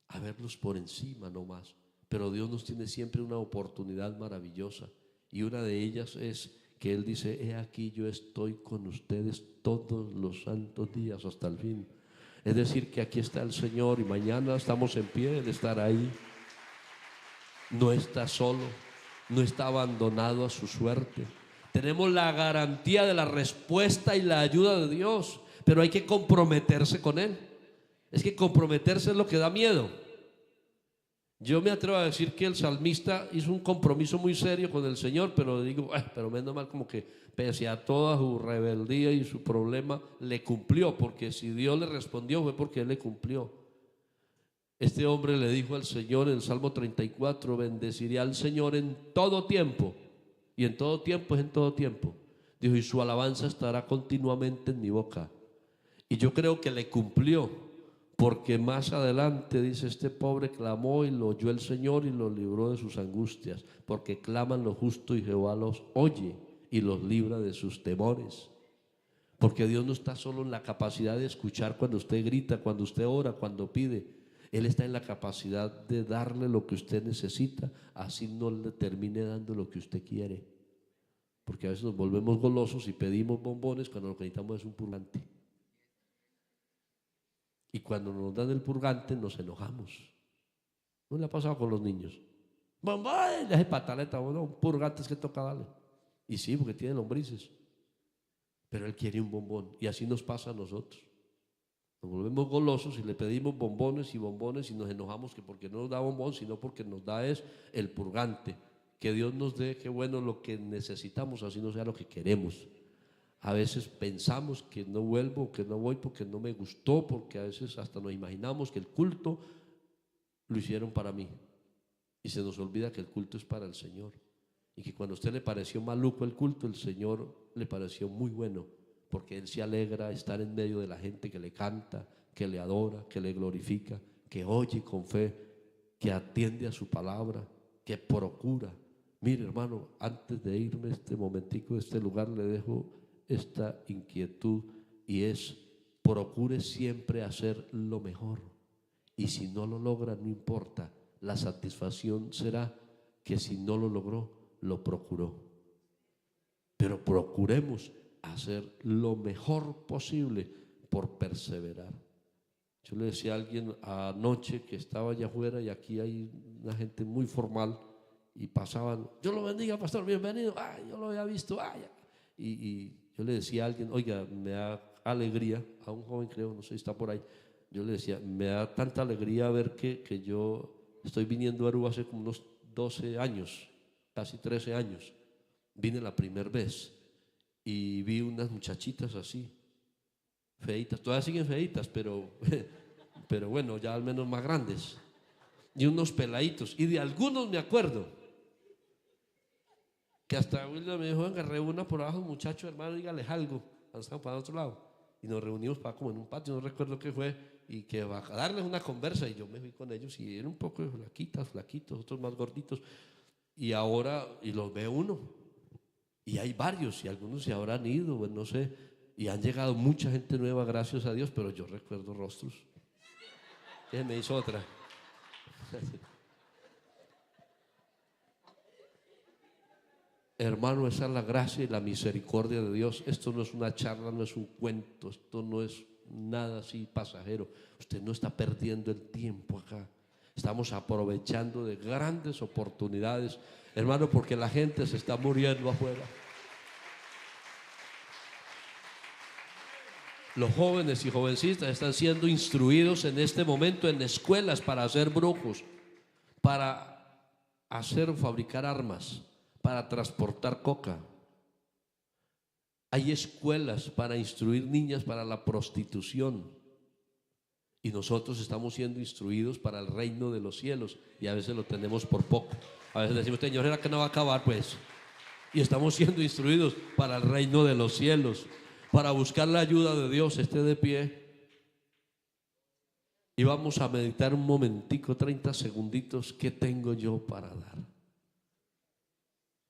a verlos por encima nomás. Pero Dios nos tiene siempre una oportunidad maravillosa, y una de ellas es que Él dice: he aquí, yo estoy con ustedes todos los santos días hasta el fin. Es decir, que aquí está el Señor y mañana estamos en pie de estar ahí. No está solo, no está abandonado a su suerte. Tenemos la garantía de la respuesta y la ayuda de Dios, pero hay que comprometerse con Él. Es que comprometerse es lo que da miedo. Yo me atrevo a decir que el salmista hizo un compromiso muy serio con el Señor, pero digo, pero menos mal, como que pese a toda su rebeldía y su problema, le cumplió, porque si Dios le respondió fue porque Él le cumplió. Este hombre le dijo al Señor en el Salmo 34: bendeciré al Señor en todo tiempo, y en todo tiempo es en todo tiempo. Dijo: y su alabanza estará continuamente en mi boca. Y yo creo que le cumplió, porque más adelante dice: este pobre clamó y lo oyó el Señor y lo libró de sus angustias, porque claman los justos y Jehová los oye y los libra de sus temores. Porque Dios no está solo en la capacidad de escuchar cuando usted grita, cuando usted ora, cuando pide. Él está en la capacidad de darle lo que usted necesita, así no le termine dando lo que usted quiere. Porque a veces nos volvemos golosos y pedimos bombones cuando lo que necesitamos es un purgante. Y cuando nos dan el purgante nos enojamos. ¿No le ha pasado con los niños? Bombón, ya es pataleta, bueno, un purgante es que toca darle. Y sí, porque tiene lombrices. Pero él quiere un bombón, y así nos pasa a nosotros. Nos volvemos golosos y le pedimos bombones y nos enojamos que porque no nos da bombón, sino porque nos da es el purgante. Que Dios nos dé, qué bueno, lo que necesitamos, así no sea lo que queremos. A veces pensamos que no vuelvo, que no voy porque no me gustó, porque a veces hasta nos imaginamos que el culto lo hicieron para mí. Y se nos olvida que el culto es para el Señor. Y que cuando a usted le pareció maluco el culto, el Señor le pareció muy bueno, porque Él se alegra estar en medio de la gente que le canta, que le adora, que le glorifica, que oye con fe, que atiende a su palabra, que procura. Mire, hermano, antes de irme este momentico de este lugar, le dejo esta inquietud, y es: procure siempre hacer lo mejor, y si no lo logra, no importa, la satisfacción será que si no lo logró, lo procuró. Pero procuremos hacer lo mejor posible por perseverar. Yo le decía a alguien anoche que estaba allá afuera, y aquí hay una gente muy formal, y pasaban: Dios lo bendiga, pastor, bienvenido. Ay, yo lo había visto. Ay. Y yo le decía a alguien: oiga, me da alegría, a un joven, creo, no sé si está por ahí, yo le decía: me da tanta alegría ver que yo estoy viniendo a Aruba hace como unos 12 años, casi 13 años. Vine la primera vez y vi unas muchachitas así, feitas, todavía siguen feitas, pero bueno, ya al menos más grandes, y unos peladitos, y de algunos me acuerdo que hasta William me dijo: venga, reúna por abajo, muchachos, hermano, dígales algo. Estamos para otro lado, y nos reunimos para como en un patio, no recuerdo qué fue, y que va a darles una conversa, y yo me fui con ellos, y eran un poco flaquitos, otros más gorditos, y ahora, y los ve uno, y hay varios, y algunos se habrán ido, pues no sé, y han llegado mucha gente nueva, gracias a Dios, pero yo recuerdo rostros. Me hizo otra. Hermano, esa es la gracia y la misericordia de Dios. Esto no es una charla, no es un cuento, esto no es nada así pasajero. Usted no está perdiendo el tiempo acá. Estamos aprovechando de grandes oportunidades, hermano, porque la gente se está muriendo afuera. Los jóvenes y jovencitas están siendo instruidos en este momento en escuelas para hacer brujos, para hacer o fabricar armas, para transportar coca. Hay escuelas para instruir niñas para la prostitución, y nosotros estamos siendo instruidos para el reino de los cielos, y a veces lo tenemos por poco. A veces decimos: Señor, ¿era que no va a acabar? Pues, y estamos siendo instruidos para el reino de los cielos, para buscar la ayuda de Dios. Esté de pie y vamos a meditar un momentico, 30 segunditos. ¿Qué tengo yo para dar?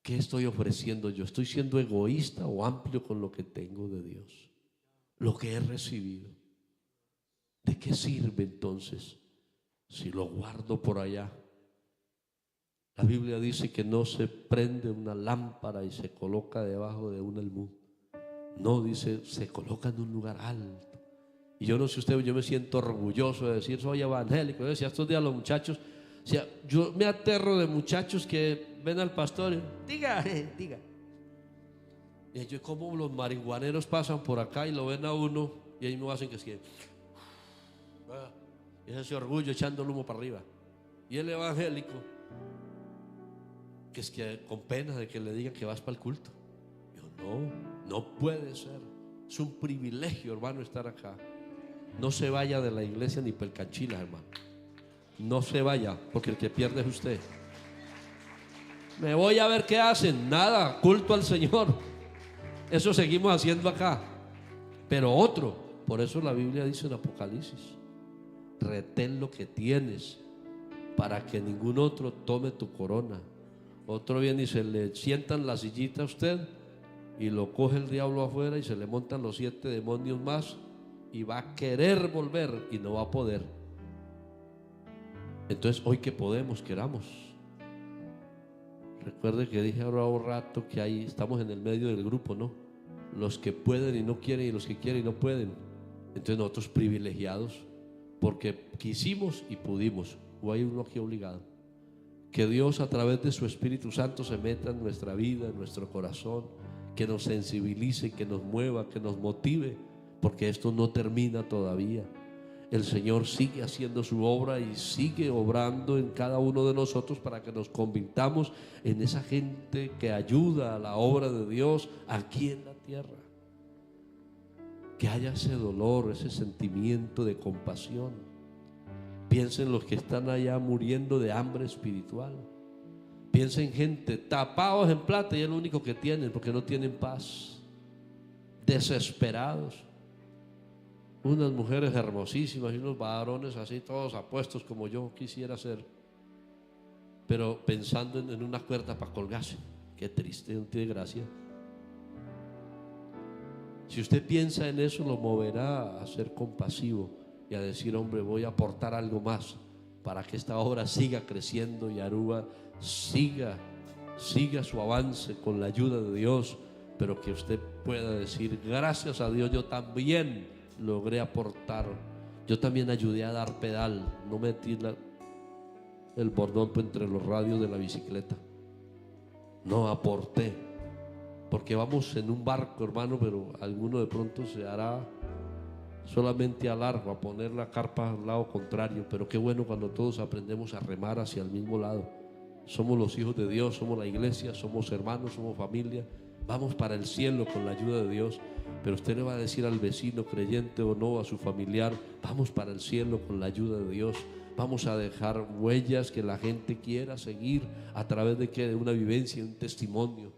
¿Qué estoy ofreciendo yo? ¿Estoy siendo egoísta o amplio con lo que tengo de Dios? Lo que he recibido. ¿De qué sirve entonces si lo guardo por allá? La Biblia dice que no se prende una lámpara y se coloca debajo de un almud. No, dice, se coloca en un lugar alto. Y yo no sé usted, yo me siento orgulloso de decir: soy evangélico. Yo decía estos días a los muchachos, o sea, yo me aterro de muchachos que ven al pastor y diga. Y yo, como los marihuaneros pasan por acá y lo ven a uno, y ahí no hacen que es que es ese orgullo echando el humo para arriba. Y el evangélico, que es que con pena de que le digan que vas para el culto. Yo, no puede ser. Es un privilegio, hermano, estar acá. No se vaya de la iglesia ni pelcanchila, hermano. No se vaya, porque el que pierde es usted. Me voy a ver qué hacen. Nada, culto al Señor. Eso seguimos haciendo acá. Pero otro, por eso la Biblia dice en Apocalipsis: retén lo que tienes para que ningún otro tome tu corona. Otro viene y se le sientan la sillita a usted, y lo coge el diablo afuera, y se le montan los 7 demonios más, y va a querer volver y no va a poder. Entonces, hoy que podemos, queramos. Recuerde que dije ahora un rato que ahí estamos en el medio del grupo, ¿no? Los que pueden y no quieren, y los que quieren y no pueden. Entonces nosotros privilegiados, porque quisimos y pudimos. O hay uno aquí obligado. Que Dios, a través de su Espíritu Santo, se meta en nuestra vida, en nuestro corazón, que nos sensibilice, que nos mueva, que nos motive, porque esto no termina todavía. El Señor sigue haciendo su obra y sigue obrando en cada uno de nosotros para que nos convirtamos en esa gente que ayuda a la obra de Dios aquí en la tierra. Que haya ese dolor, ese sentimiento de compasión. Piensa en los que están allá muriendo de hambre espiritual. Piensa en gente tapados en plata y es lo único que tienen porque no tienen paz. Desesperados. Unas mujeres hermosísimas y unos varones así todos apuestos como yo quisiera ser, pero pensando en una cuerda para colgarse. Qué triste, no tiene gracia. Si usted piensa en eso, lo moverá a ser compasivo y a decir: hombre, voy a aportar algo más para que esta obra siga creciendo y Aruba siga su avance con la ayuda de Dios, pero que usted pueda decir: gracias a Dios, yo también logré aportar, yo también ayudé a dar pedal, no metí el bordón entre los radios de la bicicleta, no, aporté, porque vamos en un barco, hermano, pero alguno de pronto se hará solamente a largo, a poner la carpa al lado contrario, pero qué bueno cuando todos aprendemos a remar hacia el mismo lado. Somos los hijos de Dios, somos la iglesia, somos hermanos, somos familia, vamos para el cielo con la ayuda de Dios. Pero usted le va a decir al vecino, creyente o no, a su familiar: vamos para el cielo con la ayuda de Dios. Vamos a dejar huellas que la gente quiera seguir a través de ¿qué? De una vivencia, un testimonio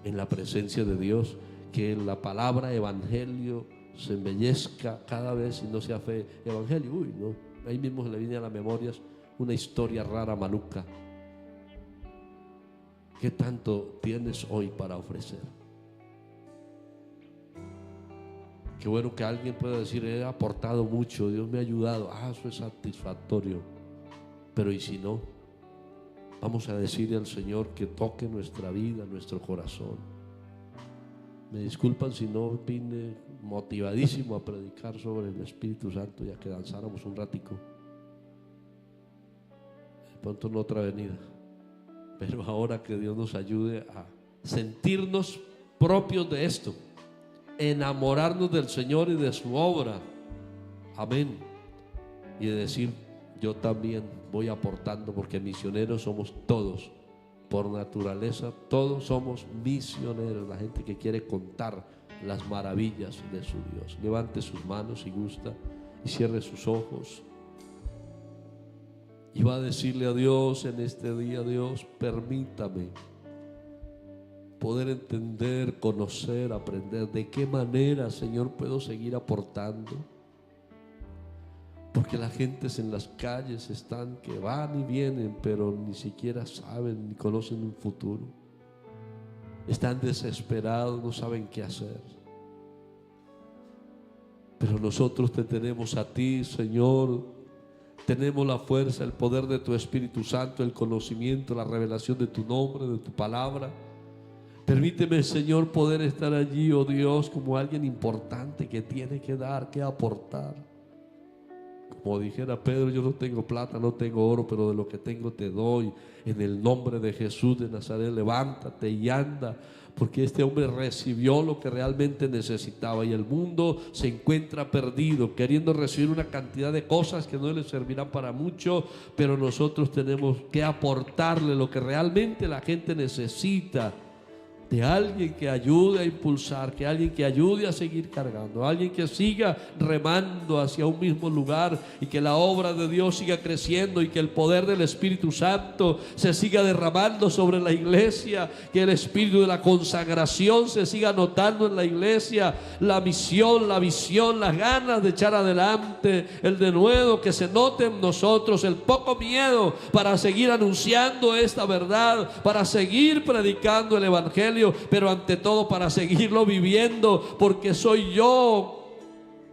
en la presencia de Dios. Que la palabra evangelio se embellezca cada vez y no sea fe. Evangelio, uy, no. Ahí mismo se le viene a las memorias una historia rara, maluca. ¿Qué tanto tienes hoy para ofrecer? Qué bueno que alguien pueda decir: he aportado mucho, Dios me ha ayudado. Eso es satisfactorio. Pero ¿y si no? Vamos a decirle al Señor que toque nuestra vida, nuestro corazón. Me disculpan si no vine motivadísimo a predicar sobre el Espíritu Santo, ya que danzáramos un ratico. De pronto en otra venida. Pero ahora que Dios nos ayude a sentirnos propios de esto, enamorarnos del Señor y de su obra, amén, y de decir: yo también voy aportando, porque misioneros somos todos, por naturaleza todos somos misioneros, la gente que quiere contar las maravillas de su Dios. Levante sus manos si gusta y cierre sus ojos y va a decirle a Dios en este día: Dios, permítame poder entender, conocer, aprender de qué manera, Señor, puedo seguir aportando. Porque las gentes en las calles están que van y vienen, pero ni siquiera saben ni conocen un futuro. Están desesperados, no saben qué hacer. Pero nosotros te tenemos a ti, Señor. Tenemos la fuerza, el poder de tu Espíritu Santo, el conocimiento, la revelación de tu nombre, de tu palabra. Permíteme, Señor, poder estar allí, oh Dios, como alguien importante que tiene que dar, que aportar. Como dijera Pedro: yo no tengo plata, no tengo oro, pero de lo que tengo te doy. En el nombre de Jesús de Nazaret, levántate y anda, porque este hombre recibió lo que realmente necesitaba y el mundo se encuentra perdido, queriendo recibir una cantidad de cosas que no le servirán para mucho, pero nosotros tenemos que aportarle lo que realmente la gente necesita. De alguien que ayude a impulsar, que alguien que ayude a seguir cargando, alguien que siga remando hacia un mismo lugar y que la obra de Dios siga creciendo y que el poder del Espíritu Santo se siga derramando sobre la iglesia, que el espíritu de la consagración se siga notando en la iglesia, la misión, la visión, las ganas de echar adelante, el denuedo que se note en nosotros, el poco miedo para seguir anunciando esta verdad, para seguir predicando el evangelio, pero ante todo para seguirlo viviendo, porque soy yo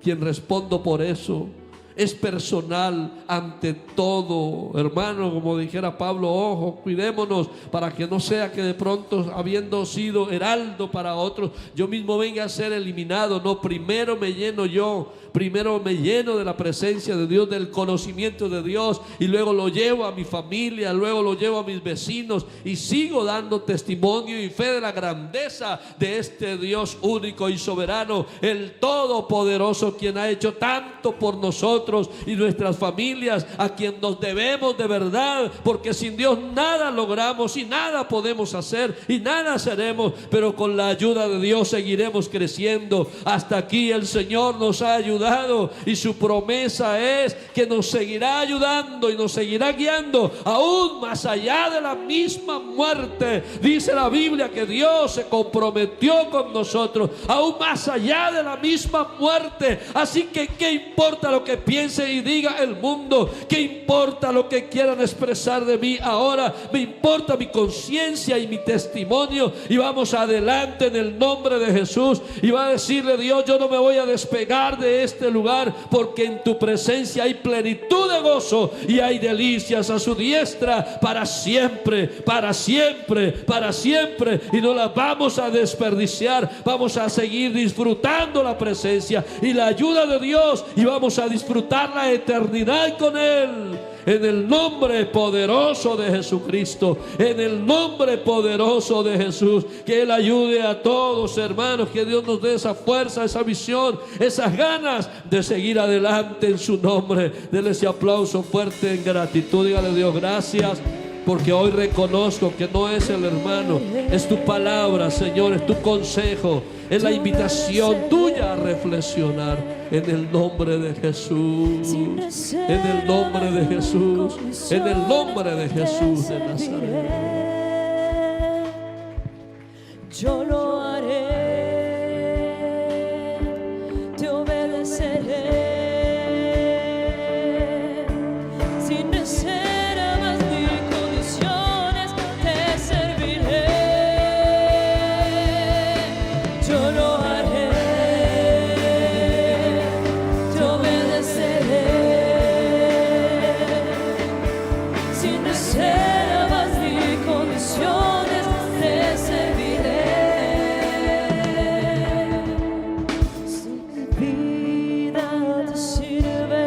quien respondo por eso. Es personal ante todo, hermano, como dijera Pablo: ojo, cuidémonos para que no sea que de pronto, habiendo sido heraldo para otros, yo mismo venga a ser eliminado. No, primero me lleno yo, primero me lleno de la presencia de Dios, del conocimiento de Dios, y luego lo llevo a mi familia, luego lo llevo a mis vecinos y sigo dando testimonio y fe de la grandeza de este Dios único y soberano, el Todopoderoso, quien ha hecho tanto por nosotros y nuestras familias, a quien nos debemos de verdad, porque sin Dios nada logramos y nada podemos hacer y nada seremos, pero con la ayuda de Dios seguiremos creciendo. Hasta aquí el Señor nos ha ayudado ayudado, y su promesa es que nos seguirá ayudando y nos seguirá guiando aún más allá de la misma muerte. Dice la Biblia que Dios se comprometió con nosotros aún más allá de la misma muerte. Así que ¿qué importa lo que piense y diga el mundo? ¿Qué importa lo que quieran expresar de mí ahora? Me importa mi conciencia y mi testimonio, y vamos adelante en el nombre de Jesús. Y va a decirle Dios: yo no me voy a despegar de este lugar, porque en tu presencia hay plenitud de gozo y hay delicias a su diestra para siempre, para siempre, para siempre. Y no las vamos a desperdiciar. Vamos a seguir disfrutando la presencia y la ayuda de Dios, y vamos a disfrutar la eternidad con Él. En el nombre poderoso de Jesucristo, en el nombre poderoso de Jesús, que Él ayude a todos, hermanos, que Dios nos dé esa fuerza, esa visión, esas ganas de seguir adelante en su nombre. Denle ese aplauso fuerte en gratitud. Dígale a Dios: gracias, porque hoy reconozco que no es el hermano, es tu palabra, Señor, es tu consejo, es la invitación tuya a reflexionar. En el nombre de Jesús, en el nombre de Jesús, en el nombre de Jesús de Nazaret. Yo lo haré, te obedeceré, sin reservas ni condiciones te serviré. Yo lo haré, te obedeceré, sin reservas ni condiciones te serviré. Si mi vida te sirve,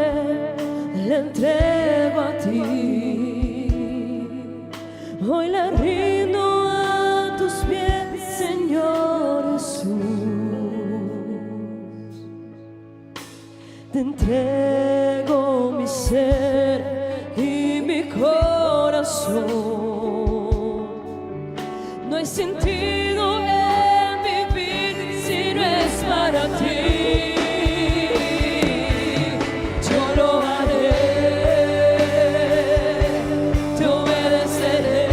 la entrego a ti. Hoy la rindo a tus pies, Señor Jesús. Te entrego mi ser y mi corazón. No hay sentido en vivir si no es para ti. Yo lo haré, te obedeceré,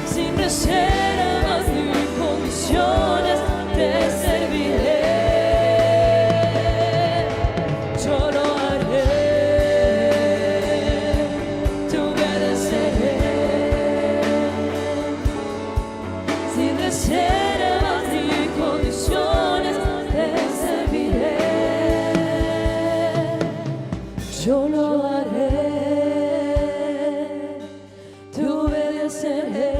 sin reservas ni condiciones te serviré. Yo lo haré, te obedeceré, sin reservas ni condiciones te serviré. Yo lo haré, te obedeceré,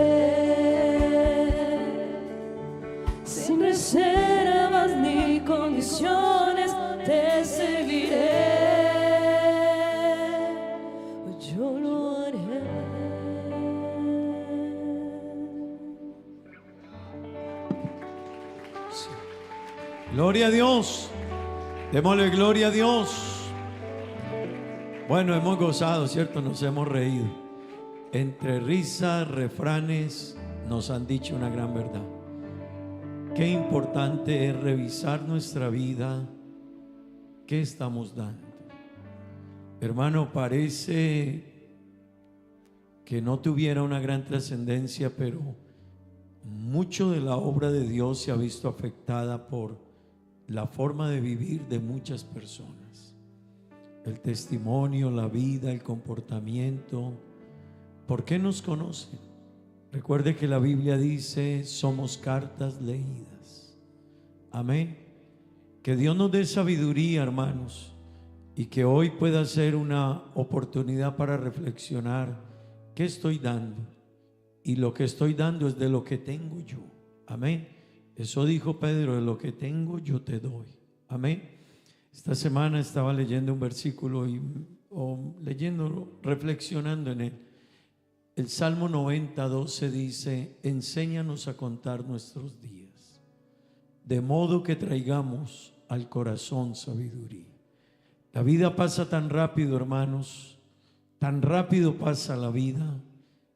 sin reservas ni condiciones te serviré. Yo lo haré. Gloria a Dios. Démosle gloria a Dios. Bueno, hemos gozado, ¿cierto? Nos hemos reído. Entre risas, refranes, nos han dicho una gran verdad. Qué importante es revisar nuestra vida. ¿Qué estamos dando? Hermano, parece que no tuviera una gran trascendencia, pero mucho de la obra de Dios se ha visto afectada por la forma de vivir de muchas personas. El testimonio, la vida, el comportamiento. ¿Por qué nos conocen? Recuerde que la Biblia dice: somos cartas leídas. Amén. Que Dios nos dé sabiduría, hermanos, y que hoy pueda ser una oportunidad para reflexionar: ¿qué estoy dando? Y lo que estoy dando es de lo que tengo yo. Amén. Eso dijo Pedro: de lo que tengo yo te doy. Amén. Esta semana estaba leyendo un versículo reflexionando en él. El Salmo 90:12 dice: enséñanos a contar nuestros días, de modo que traigamos al corazón sabiduría. La vida pasa tan rápido, hermanos, tan rápido pasa la vida,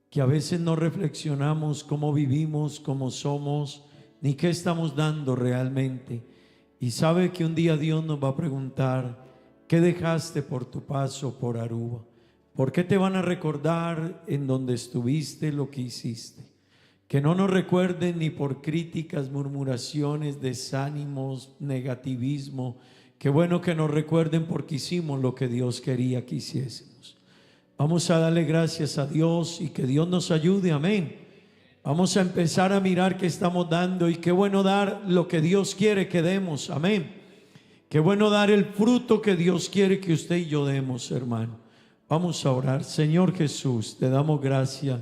que a veces no reflexionamos cómo vivimos, cómo somos, ni qué estamos dando realmente. Y sabe que un día Dios nos va a preguntar, ¿qué dejaste por tu paso por Aruba? ¿Por qué te van a recordar en donde estuviste lo que hiciste? Que no nos recuerden ni por críticas, murmuraciones, desánimos, negativismo. Qué bueno que nos recuerden porque hicimos lo que Dios quería que hiciésemos. Vamos a darle gracias a Dios y que Dios nos ayude, amén. Vamos a empezar a mirar qué estamos dando y qué bueno dar lo que Dios quiere que demos, amén. Qué bueno dar el fruto que Dios quiere que usted y yo demos, hermano. Vamos a orar. Señor Jesús, te damos gracias.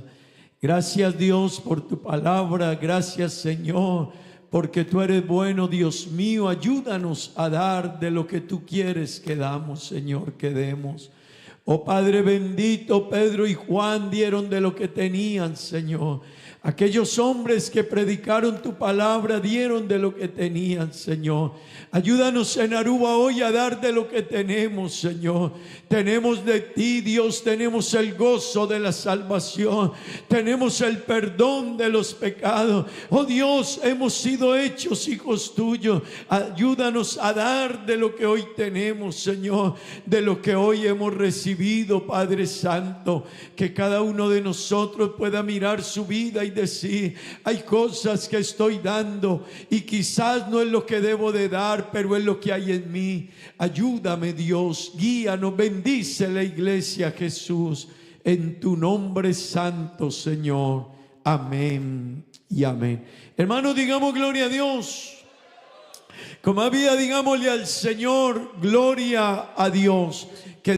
Gracias, Dios, por tu palabra. Gracias, Señor, porque tú eres bueno, Dios mío. Ayúdanos a dar de lo que tú quieres que damos, Señor, que demos. Oh Padre bendito, Pedro y Juan dieron de lo que tenían, Señor. Aquellos hombres que predicaron tu palabra dieron de lo que tenían, Señor. Ayúdanos en Aruba hoy a dar de lo que tenemos, Señor. Tenemos de ti, Dios, tenemos el gozo de la salvación. Tenemos el perdón de los pecados. Oh Dios, hemos sido hechos hijos tuyos. Ayúdanos a dar de lo que hoy tenemos, Señor. De lo que hoy hemos recibido, Padre Santo. Que cada uno de nosotros pueda mirar su vida y decir, hay cosas que estoy dando y quizás no es lo que debo de dar, pero es lo que hay en mí. Ayúdame, Dios, guíanos, bendice la iglesia, Jesús, en tu nombre santo, Señor. Amén y amén. Hermanos, digamos gloria a Dios. Como había, digámosle al Señor, gloria a Dios. Que